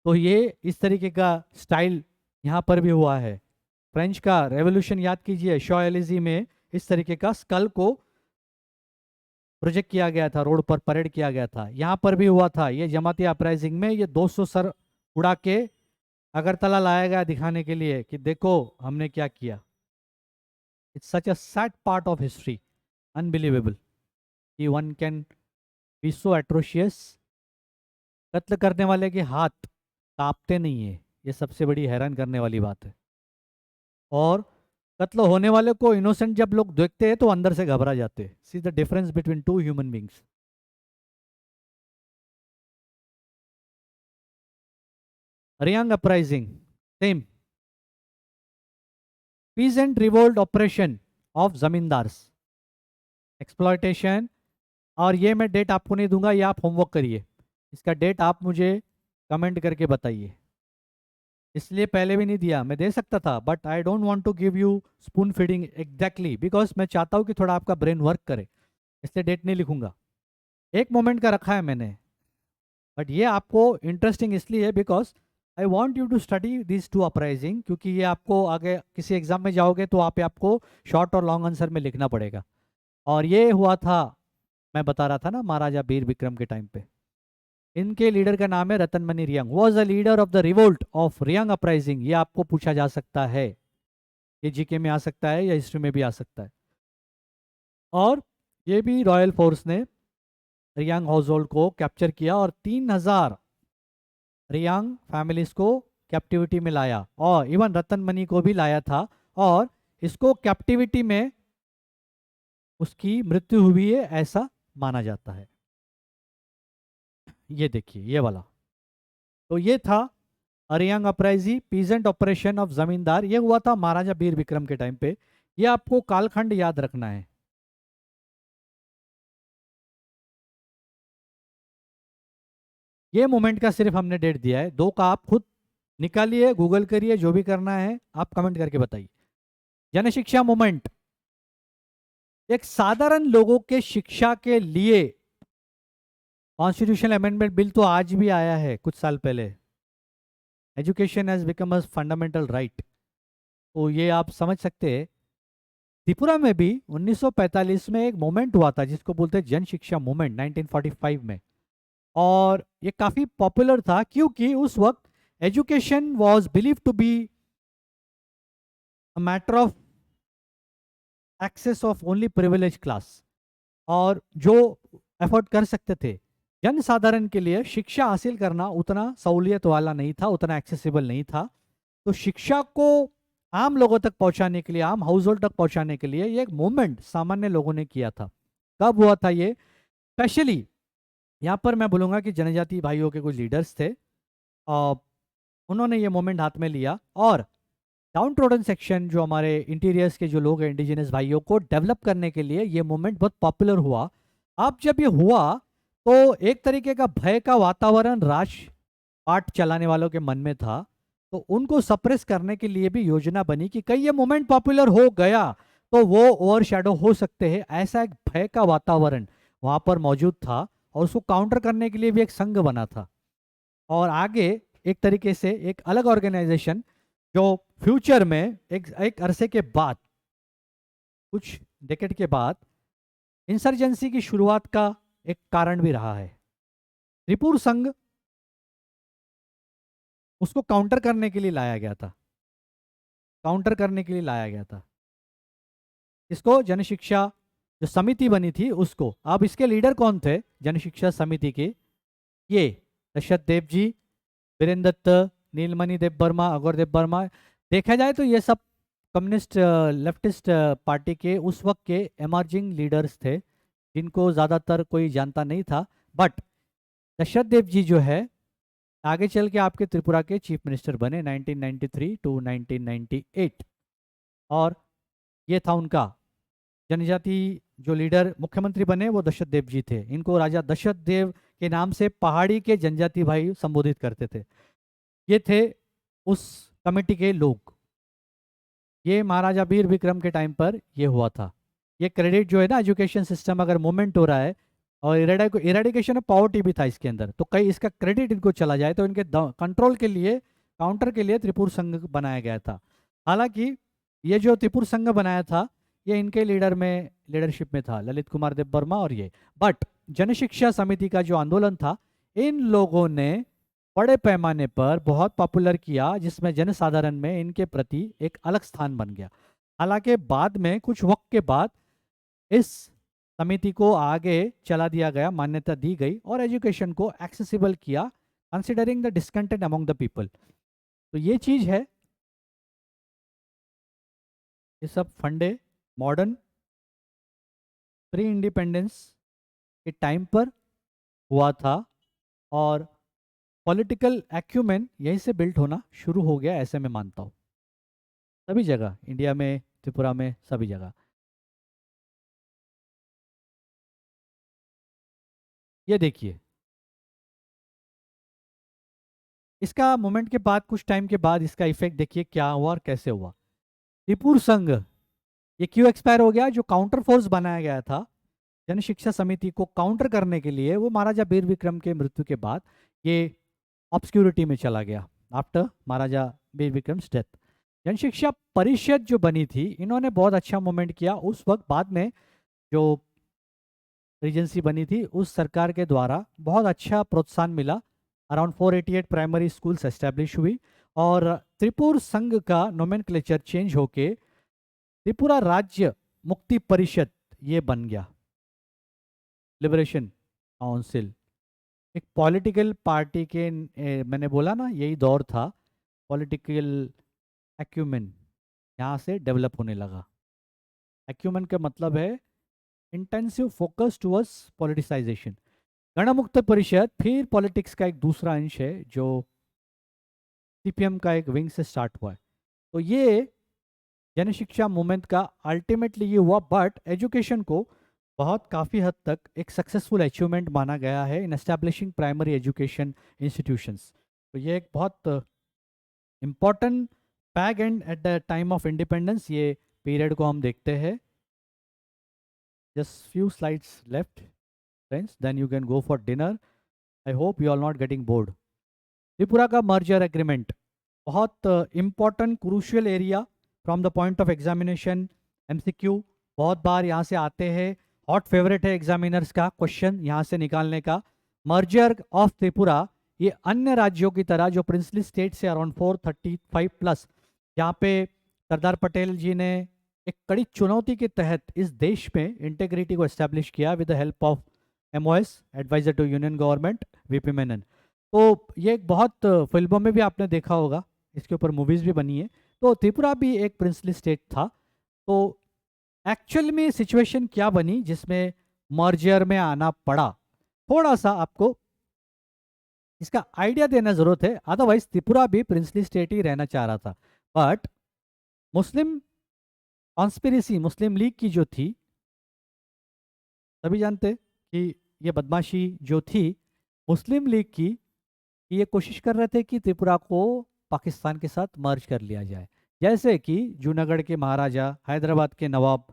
तो ये इस तरीके का स्टाइल यहाँ पर भी हुआ है। फ्रेंच का रेवोल्यूशन याद कीजिए, शॉ एलिजी में इस तरीके का स्कल को प्रोजेक्ट किया गया था, रोड पर परेड किया गया था। यहाँ पर भी हुआ था ये जमाती अपराइजिंग में, ये 200 सर उड़ा के अगरतला लाया गया दिखाने के लिए कि देखो हमने क्या किया। It's such a sad part of history, unbelievable कि one can be so atrocious. कत्ल करने वाले के हाथ कांपते नहीं है, ये सबसे बड़ी हैरान करने वाली बात है। और कत्ल होने वाले को इनोसेंट जब लोग देखते हैं तो अंदर से घबरा जाते हैं। See the difference between two human beings. Reang uprising, same peasant revolt operation of zamindars, exploitation. और ये मैं डेट आपको नहीं दूंगा, ये आप होमवर्क करिए, इसका डेट आप मुझे कमेंट करके बताइए। इसलिए पहले भी नहीं दिया, मैं दे सकता था, but I don't want to give you spoon feeding exactly, because मैं चाहता हूँ कि थोड़ा आपका ब्रेन वर्क करे, इसलिए डेट नहीं लिखूंगा। एक मोमेंट का रखा है मैंने, बट ये आपको इंटरेस्टिंग इसलिए है because I want you to study this two uprising, क्योंकि ये आपको आगे किसी एग्जाम में जाओगे तो आपको शॉर्ट और लॉन्ग आंसर में लिखना पड़ेगा। और ये हुआ था, मैं बता रहा था ना, महाराजा वीर विक्रम के टाइम पे। इनके लीडर का नाम है Ratanmani Reang. Was a leader of the revolt of Reang uprising. ये आपको पूछा जा सकता है, ये जीके में आ सकता है या हिस्ट्री में भी आ सकता है। और ये भी रॉयल फोर्स ने रियांग हाउस होल्ड को कैप्चर किया और 3000 रियांग फैमिलीज को कैप्टिविटी में लाया, और इवन रतनमणि को भी लाया था, और इसको कैप्टिविटी में उसकी मृत्यु हुई है ऐसा माना जाता है। ये देखिए ये वाला, तो ये था अरियांग अपराइजी पीजेंट ऑपरेशन ऑफ जमींदार। ये हुआ था महाराजा बीर विक्रम के टाइम पे। ये आपको कालखंड याद रखना है। ये मोमेंट का सिर्फ हमने डेट दिया है, दो का आप खुद निकालिए, गूगल करिए, जो भी करना है आप कमेंट करके बताइए। जनशिक्षा मूवमेंट एक साधारण लोगों के शिक्षा के लिए कॉन्स्टिट्यूशनल अमेंडमेंट बिल तो आज भी आया है कुछ साल पहले। Education has become a fundamental right. तो ये आप समझ सकते हैं। त्रिपुरा में भी 1945 में एक मूवमेंट हुआ था जिसको बोलते हैं जन शिक्षा मूवमेंट 1945 में, और ये काफी पॉपुलर था क्योंकि उस वक्त education was believe to be a matter of access of only privilege class, और जो एफर्ट कर सकते थे जन साधारण के लिए शिक्षा हासिल करना उतना सहूलियत वाला नहीं था, उतना एक्सेसिबल नहीं था। तो शिक्षा को आम लोगों तक पहुंचाने के लिए, आम हाउस होल्ड तक पहुंचाने के लिए ये एक मूवमेंट सामान्य लोगों ने किया था। कब हुआ था ये? स्पेशली यहाँ पर मैं बोलूँगा कि जनजाति भाइयों के कुछ लीडर्स थे, और उन्होंने ये मूवमेंट हाथ में लिया, और डाउन ट्रोडन सेक्शन जो हमारे इंटीरियर्स के जो लोग हैं, इंडिजिनस भाइयों को डेवलप करने के लिए ये मूवमेंट बहुत पॉपुलर हुआ। अब जब ये हुआ तो एक तरीके का भय का वातावरण राजपाट चलाने वालों के मन में था, तो उनको सप्रेस करने के लिए भी योजना बनी कि कहीं ये मूवमेंट पॉपुलर हो गया तो वो ओवरशैडो हो सकते हैं, ऐसा एक भय का वातावरण वहां पर मौजूद था, और उसको काउंटर करने के लिए भी एक संघ बना था। और आगे एक तरीके से एक अलग ऑर्गेनाइजेशन जो फ्यूचर में एक अरसे के बाद, कुछ डेकेड के बाद इंसर्जेंसी की शुरुआत का एक कारण भी रहा है। त्रिपुर संघ उसको काउंटर करने के लिए लाया गया था, काउंटर करने के लिए लाया गया था। इसको जनशिक्षा जो समिति बनी थी उसको, अब इसके लीडर कौन थे जनशिक्षा समिति के? ये दशरथ देव जी, वीरेंद्र दत्त, नीलमणि देव वर्मा, अगौर देव वर्मा। देखा जाए तो ये सब कम्युनिस्ट लेफ्टिस्ट पार्टी के उस वक्त के एमर्जिंग लीडर्स थे जिनको ज़्यादातर कोई जानता नहीं था। बट दशरथ देव जी जो है आगे चल के आपके त्रिपुरा के चीफ मिनिस्टर बने 1993 टू 1998, और ये था उनका जनजाति जो लीडर मुख्यमंत्री बने वो दशरथ देव जी थे। इनको राजा दशरथ देव के नाम से पहाड़ी के जनजाति भाई संबोधित करते थे। ये थे उस कमेटी के लोग। ये महाराजा वीर विक्रम के टाइम पर ये हुआ था। ये क्रेडिट जो है ना, एजुकेशन सिस्टम अगर मूवमेंट हो रहा है और इरेडिकेशन ऑफ पॉवर्टी भी था इसके अंदर, तो कई इसका क्रेडिट इनको चला जाए तो इनके कंट्रोल के लिए, काउंटर के लिए त्रिपुर संघ बनाया गया था। हालांकि ये जो त्रिपुर संघ बनाया था ये इनके लीडरशिप में था, ललित कुमार देव वर्मा और ये। बट जनशिक्षा समिति का जो आंदोलन था इन लोगों ने बड़े पैमाने पर बहुत पॉपुलर किया, जिसमें जनसाधारण में इनके प्रति एक अलग स्थान बन गया। हालांकि बाद में कुछ वक्त के बाद इस समिति को आगे चला दिया गया, मान्यता दी गई और एजुकेशन को एक्सेसिबल किया, considering the discontent among the people. तो ये चीज है, ये सब फंडे मॉडर्न प्री इंडिपेंडेंस के टाइम पर हुआ था, और पॉलिटिकल एक्यूमेन यहीं से बिल्ट होना शुरू हो गया, ऐसे मैं मानता हूँ। सभी जगह, इंडिया में, त्रिपुरा में, सभी जगह। ये देखिए, इसका मूवमेंट के बाद कुछ टाइम के बाद इसका इफेक्ट देखिए क्या हुआ और कैसे हुआ। त्रिपुर संघ ये क्यों एक्सपायर हो गया? जो काउंटर फोर्स बनाया गया था जनशिक्षा समिति को काउंटर करने के लिए, वो महाराजा वीर विक्रम के मृत्यु के बाद ये ऑब्सक्यूरिटी में चला गया, आफ्टर महाराजा वीर विक्रम डेथ। जनशिक्षा परिषद जो बनी थी, इन्होंने बहुत अच्छा मूवमेंट किया उस वक्त। बाद में जो रीजेंसी बनी थी, उस सरकार के द्वारा बहुत अच्छा प्रोत्साहन मिला। अराउंड 488 प्राइमरी स्कूल्स एस्टेब्लिश हुई और त्रिपुर संघ का नोमेनक्लेचर चेंज होके त्रिपुरा राज्य मुक्ति परिषद ये बन गया, लिबरेशन काउंसिल। एक पॉलिटिकल पार्टी के मैंने बोला ना यही दौर था, पॉलिटिकल एक्यूमेन यहाँ से डेवलप होने लगा। एक्यूमेन का मतलब है इंटेंसिव फोकस टुवर्ड्स पॉलिटिसाइजेशन। गणमुक्त परिषद फिर पॉलिटिक्स का एक दूसरा अंश है जो सीपीएम का एक विंग से स्टार्ट हुआ है। तो ये जन शिक्षा मूवमेंट का अल्टीमेटली ये हुआ, बट एजुकेशन को बहुत काफ़ी हद तक एक सक्सेसफुल अचीवमेंट माना गया है in establishing primary education institutions. तो ये एक बहुत important page and at the time of independence ये पीरियड को हम देखते हैं। Just few slides left friends, then you can go for dinner. I hope you are not getting bored. Tripura का मर्जर एग्रीमेंट बहुत important crucial area from the point of examination. MCQ बहुत बार यहाँ से आते हैं, हॉट फेवरेट है examiners का क्वेश्चन यहाँ से निकालने का। मर्जर ऑफ त्रिपुरा ये अन्य राज्यों की तरह जो प्रिंसली स्टेट से अराउंड 435 प्लस, यहाँ पे सरदार पटेल जी ने एक कड़ी चुनौती के तहत इस देश में इंटेग्रिटी को एस्टेब्लिश किया with the help of MOS adviser to union government VP Menon. तो ये एक बहुत फिल्मों में भी आपने देखा होगा, इसके ऊपर मूवीज भी बनी है। तो त्रिपुरा भी एक प्रिंसली स्टेट था। तो एक्चुअल में सिचुएशन क्या बनी जिसमें मर्जर में आना पड़ा, थोड़ा सा आपको इसका आइडिया देना जरूरत है। अदरवाइज त्रिपुरा भी प्रिंसली स्टेट ही रहना चाह रहा था, but Muslim conspiracy, Muslim league की जो थी, सभी जानते कि ये बदमाशी जो थी मुस्लिम लीग की, ये कोशिश कर रहे थे कि त्रिपुरा को पाकिस्तान के साथ मर्ज कर लिया जाए। जैसे कि जूनागढ़ के महाराजा, हैदराबाद के नवाब,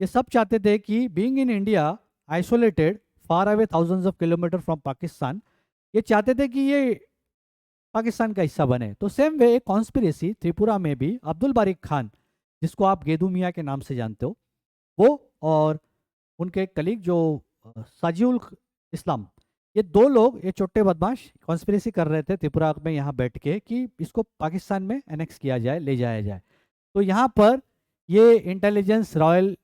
ये सब चाहते थे कि being in India isolated far away thousands of kilometre from Pakistan, ये चाहते थे कि ये पाकिस्तान का हिस्सा बने। तो सेम वे कॉन्स्पिरेसी त्रिपुरा में भी अब्दुल बारिक खान, जिसको आप गेदू मियाँ के नाम से जानते हो, वो और उनके कलीग जो साजिउल इस्लाम, ये दो लोग, ये छोटे बदमाश कॉन्स्पिरेसी कर रहे थे त्रिपुरा में यहाँ बैठ के कि इसको पाकिस्तान में एनेक्स किया जाए, ले जाया जाए। तो यहाँ पर ये इंटेलिजेंस रॉयल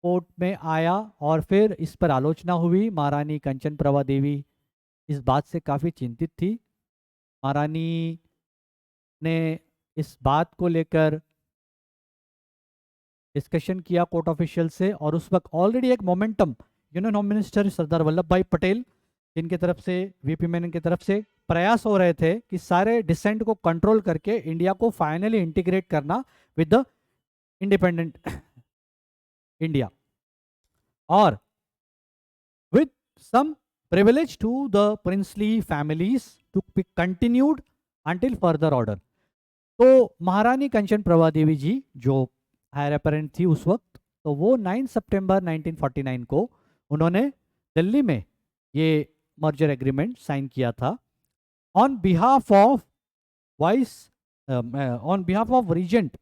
कोर्ट में आया और फिर इस पर आलोचना हुई। महारानी कंचन प्रभा देवी इस बात से काफ़ी चिंतित थी। महारानी ने इस बात को लेकर डिस्कशन किया कोर्ट ऑफिशियल से, और उस वक्त ऑलरेडी एक momentum union home minister Sardar Vallabh भाई पटेल, जिनकी तरफ से VP मेनन की तरफ से प्रयास हो रहे थे कि सारे डिसेंट को कंट्रोल करके इंडिया को फाइनली इंटीग्रेट करना विद द इंडिपेंडेंट इंडिया, और with some privilege to the princely families to be continued until further order। तो महारानी कंचन प्रभा देवी जी जो हायर अपेरेंट थी उस वक्त, तो वो 9 सितंबर 1949 को उन्होंने दिल्ली में ये मर्जर एग्रीमेंट साइन किया था on behalf of regent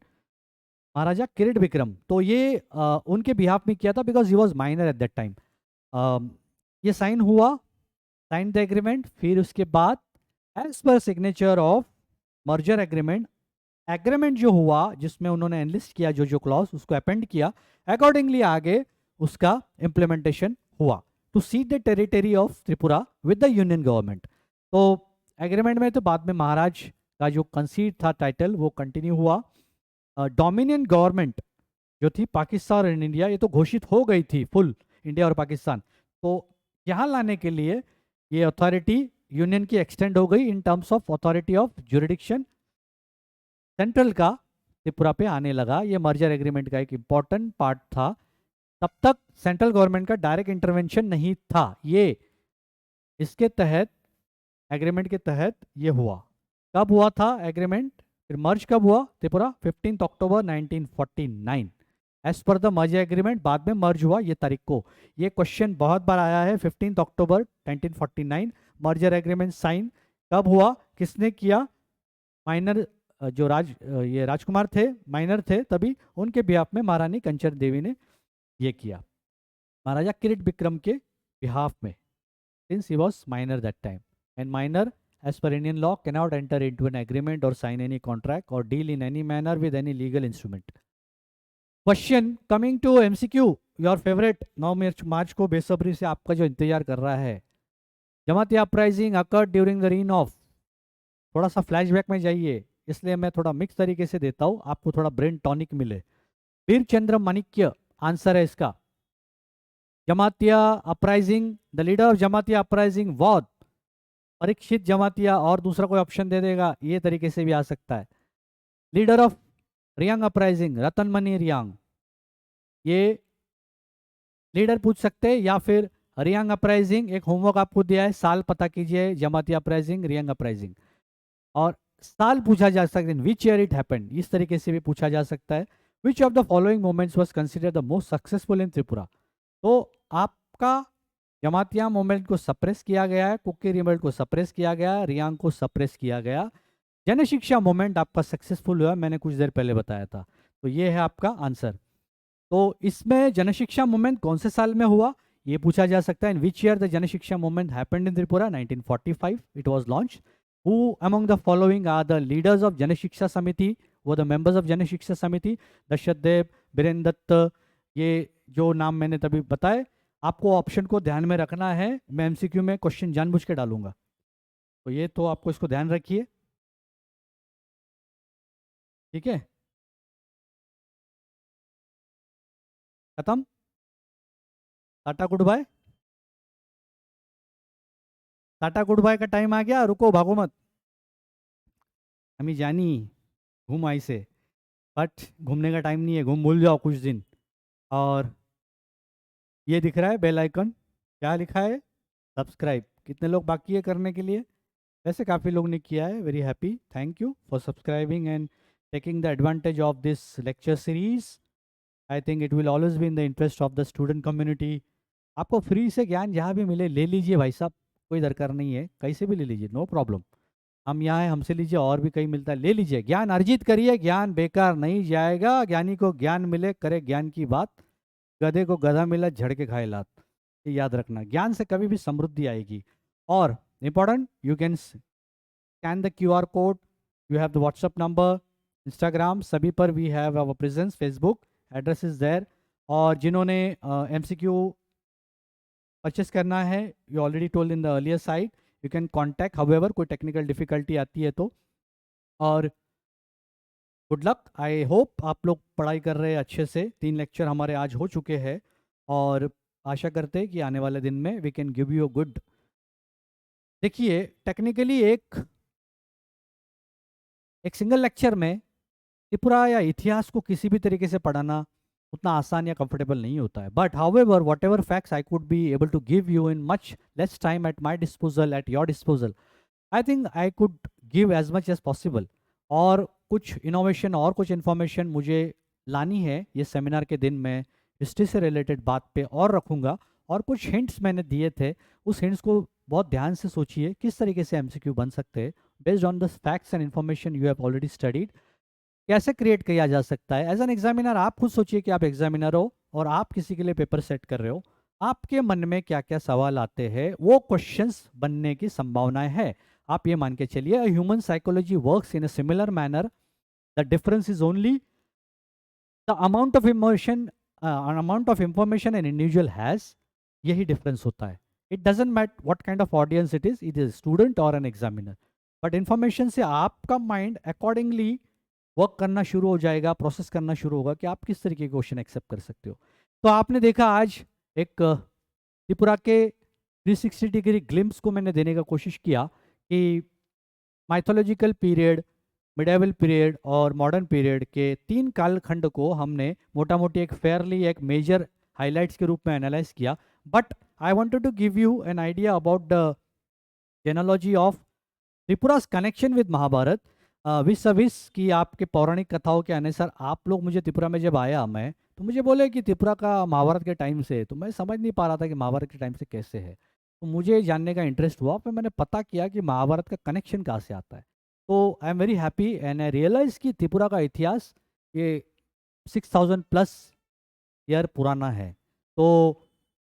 Maharaja Kirit Vikram. तो ये उनके बिहाफ में किया था because he was minor at that time. ये साइन हुआ, साइन द एग्रीमेंट। फिर उसके बाद as per signature of merger agreement, agreement जो हुआ जिसमें उन्होंने एनलिस्ट किया जो जो क्लॉज, उसको अपेंड किया, अकॉर्डिंगली आगे उसका इम्प्लीमेंटेशन हुआ to cede the territory of Tripura with the union government. तो एग्रीमेंट में तो बाद में महाराज का जो कंसीड था टाइटल वो कंटिन्यू हुआ। डोमिनियन गवर्नमेंट जो थी पाकिस्तान और इंडिया, ये तो घोषित हो गई थी फुल इंडिया और पाकिस्तान। तो यहाँ लाने के लिए ये अथॉरिटी यूनियन की एक्सटेंड हो गई इन terms of authority of jurisdiction, central का त्रिपुरा पे आने लगा। ये मर्जर एग्रीमेंट का एक इम्पॉर्टेंट पार्ट था। तब तक सेंट्रल गवर्नमेंट का डायरेक्ट इंटरवेंशन नहीं था। ये इसके तहत, एग्रीमेंट के तहत ये हुआ। कब हुआ था एग्रीमेंट, फिर मर्ज कब हुआ Tripura? 15 October 1949 as per the merge agreement. बाद में मर्ज हुआ ये तारीख को। ये क्वेश्चन बहुत बार आया है। 15 अक्टूबर 1949 मर्जर एग्रीमेंट साइन कब हुआ, किसने किया? माइनर जो ये राजकुमार थे, माइनर थे तभी, उनके बिहाफ में महारानी कंचन देवी ने ये किया। महाराजा किरीट विक्रम के बिहाफ में, since he was minor that time, and minor as per Indian law cannot enter into an agreement or sign any contract or deal in any manner with any legal instrument. Question coming to MCQ, your favorite 9 मार्च को बेसब्री से आपका जो इंतजार कर रहा है, Jamati uprising occurred during the reign of, थोड़ा सा फ्लैशबैक में जाइए, इसलिए मैं थोड़ा मिक्स तरीके से देता हूँ, आपको थोड़ा ब्रेन टॉनिक मिले। वीर चंद्र माणिक्य आंसर है इसका। Jamatia uprising, the leader of Jamatia uprising was Parikshit Jamatia, और दूसरा कोई ऑप्शन दे देगा, ये तरीके से भी आ सकता है। Leader of Reang uprising Ratanmani Reang, ये लीडर पूछ सकते हैं, या फिर रियांग अपराइजिंग, एक होमवर्क आपको दिया है, साल पता कीजिए, जमातिया अपराइजिंग, रियांग अपराइजिंग, और साल पूछा जा सकता है, विच ईयर इट हैपेंड, इस तरीके से भी पूछा जा सकता है। Which of the following movements was considered the most successful in Tripura, तो आपका जमातिया मूवमेंट को सप्रेस किया गया है, कुकी रिवोल्ट को सप्रेस किया गया, रियांग को सप्रेस किया गया, जन शिक्षा मूवमेंट आपका सक्सेसफुल हुआ, मैंने कुछ देर पहले बताया था, तो ये है आपका आंसर। तो इसमें जन शिक्षा मूवमेंट कौन से साल में हुआ ये पूछा जा सकता है। इन which year the Jan Shiksha movement happened in Tripura, 1945 it was launch. Who among the following are the leaders of Jan Shiksha समिति, वो the members of Jan Shiksha समिति, दशरथ बीरेन्द्र दत्त, ये जो नाम मैंने तभी बताए। आपको ऑप्शन को ध्यान में रखना है, मैं एमसीक्यू में क्वेश्चन जानबूझ के डालूंगा, तो ये तो आपको इसको ध्यान रखिए, ठीक है। खत्म, tata goodbye, tata goodbye का टाइम आ गया, रुको भागो मत, हमें जानी घूम आई से, बट घूमने का टाइम नहीं है, घूम भूल जाओ कुछ दिन। और ये दिख रहा है बेल आइकन, क्या लिखा है, सब्सक्राइब, कितने लोग बाकी है करने के लिए, वैसे काफ़ी लोग ने किया है, very happy, thank you for subscribing and taking the advantage of this lecture series. I think it will always be in the interest of the student community. आपको फ्री से ज्ञान जहाँ भी मिले ले लीजिए भाई साहब, कोई दरकार नहीं है, कहीं से भी ले लीजिए, नो प्रॉब्लम, हम यहाँ हैं, हमसे लीजिए, और भी कहीं मिलता है, ले लीजिए, ज्ञान अर्जित करिए, ज्ञान बेकार नहीं जाएगा, ज्ञानी को ज्ञान मिले करे ज्ञान की बात, गधे को गधा मिला झड़ के खाए लात, ये याद रखना, ज्ञान से कभी भी समृद्धि आएगी। और important, you can scan the QR code, you have the WhatsApp number, Instagram सभी पर we have our presence, Facebook address is there. और जिन्होंने MCQ परचेस करना है, you already told in the earlier side, you can contact, however कोई technical difficulty आती है तो। और गुड लक, आई होप आप लोग पढ़ाई कर रहे हैं अच्छे से, 3 लेक्चर हमारे आज हो चुके हैं, और आशा करते हैं कि आने वाले दिन में we can give you a good. देखिए टेक्निकली एक सिंगल लेक्चर में त्रिपुरा या इतिहास को किसी भी तरीके से पढ़ाना उतना आसान या कंफर्टेबल नहीं होता है, but however whatever facts I could be able to give you in much less time at my disposal, at your disposal, I think I could give as much as possible. और कुछ innovation और कुछ information मुझे लानी है ये seminar के दिन में, हिस्ट्री से रिलेटेड बात पे और रखूँगा, और कुछ हिंट्स मैंने दिए थे, उस हिंट्स को बहुत ध्यान से सोचिए किस तरीके से MCQ बन सकते हैं based on the facts and information you have already studied, कैसे क्रिएट किया जा सकता है एज एन एग्जामिनर। आप खुद सोचिए कि आप एग्जामिनर हो और आप किसी के लिए पेपर सेट कर रहे हो, आपके मन में क्या क्या सवाल आते हैं, वो क्वेश्चंस बनने की संभावनाएं है। आप ये मान के चलिए human psychology works in a similar manner, the difference is only the amount of information an individual has, यही डिफरेंस होता है। It doesn't matter what kind of audience it is student और एन एग्जामिनर, बट इंफॉर्मेशन से आपका mind accordingly work करना शुरू हो जाएगा, प्रोसेस करना शुरू होगा कि आप किस तरीके के क्वेश्चन एक्सेप्ट कर सकते हो। तो आपने देखा आज एक त्रिपुरा के 360 डिग्री ग्लिम्स को मैंने देने का कोशिश किया कि माइथोलॉजिकल पीरियड, मिडेवल पीरियड और मॉडर्न पीरियड के 3 कालखंड को हमने मोटा मोटी एक फेयरली एक मेजर हाइलाइट्स के रूप में एनालाइज किया, but I wanted to give you an idea about the genealogy of Tripura's connection with Mahabharata, विस की आपके पौराणिक कथाओं के अनुसार आप लोग, मुझे त्रिपुरा में जब आया मैं, तो मुझे बोले कि त्रिपुरा का महाभारत के टाइम से, तो मैं समझ नहीं पा रहा था कि महाभारत के टाइम से कैसे है, तो मुझे जानने का इंटरेस्ट हुआ, फिर मैंने पता किया कि महाभारत का कनेक्शन कहाँ से आता है। तो I am very happy and I realize कि त्रिपुरा का इतिहास ये 6000+ ईयर पुराना है। तो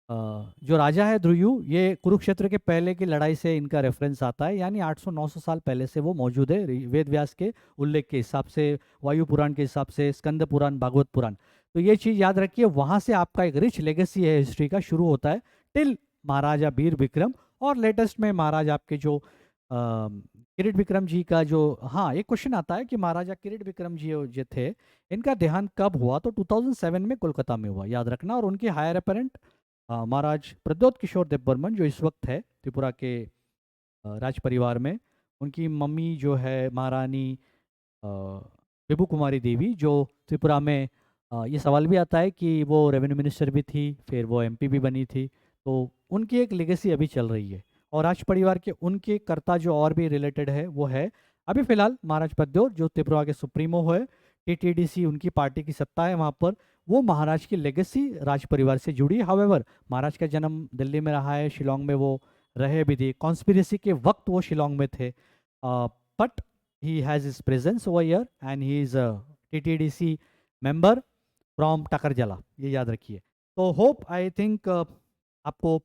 जो राजा है ध्रुयु, ये कुरुक्षेत्र के पहले की लड़ाई से इनका रेफरेंस आता है, यानी 800-900 साल पहले से वो मौजूद है वेद व्यास के उल्लेख के हिसाब से, वायु पुराण के हिसाब से, स्कंद पुराण, भागवत पुराण। तो ये चीज़ याद रखिए, वहाँ से आपका एक रिच लेगेसी है हिस्ट्री का, शुरू होता है टिल महाराजा वीर विक्रम। और लेटेस्ट में महाराज आपके जो किरीट विक्रम जी का जो, हाँ एक क्वेश्चन आता है कि महाराजा किरीट विक्रम जी जो थे, इनका देहांत कब हुआ? तो 2007 में कोलकाता में हुआ, याद रखना। और उनके हायर अपेरेंट महाराज प्रद्योत किशोर देवबर्मन, जो इस वक्त है त्रिपुरा के राज परिवार में, उनकी मम्मी जो है महारानी विभू कुमारी देवी, जो त्रिपुरा में ये सवाल भी आता है कि वो रेवेन्यू मिनिस्टर भी थी, फिर वो एमपी भी बनी थी। तो उनकी एक लेगेसी अभी चल रही है। और राज परिवार के उनके कर्ता जो और भी रिलेटेड है वो है अभी फिलहाल महाराज प्रद्योत, जो त्रिपुरा के सुप्रीमो है। टीटीडीसी उनकी पार्टी की सत्ता है वहाँ पर। वो महाराज की लेगेसी राज परिवार से जुड़ी है। हावेवर महाराज का जन्म दिल्ली में रहा है, शिलोंग में वो रहे भी थे, कॉन्स्पिरेसी के वक्त वो शिलोंग में थे, but he has his presence over here and he is a TTDC member from टकरजला, ये याद रखिए। तो होप आई थिंक आपको,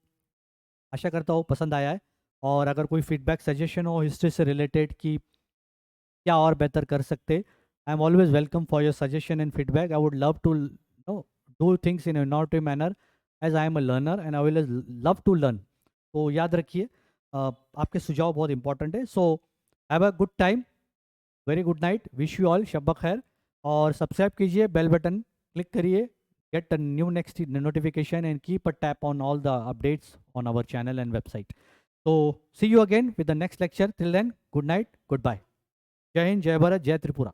आशा करता हूँ पसंद आया है। और अगर कोई फीडबैक सजेशन हो हिस्ट्री से रिलेटेड कि क्या और बेहतर कर सकते, I am always welcome for your suggestion and feedback. I would love to know do things in innovative manner as I am a learner and I will love to learn. तो याद रखिए आपके सुझाव बहुत इंपॉर्टेंट है। So have a good time, very good night, wish you all शब खैर। और सब्सक्राइब कीजिए, बेल बटन क्लिक करिए, get a new next notification and keep a tap on all the updates on our channel and website. तो see you again with the next lecture, till then good night, goodbye. जय हिंद, जय भारत, जय त्रिपुरा।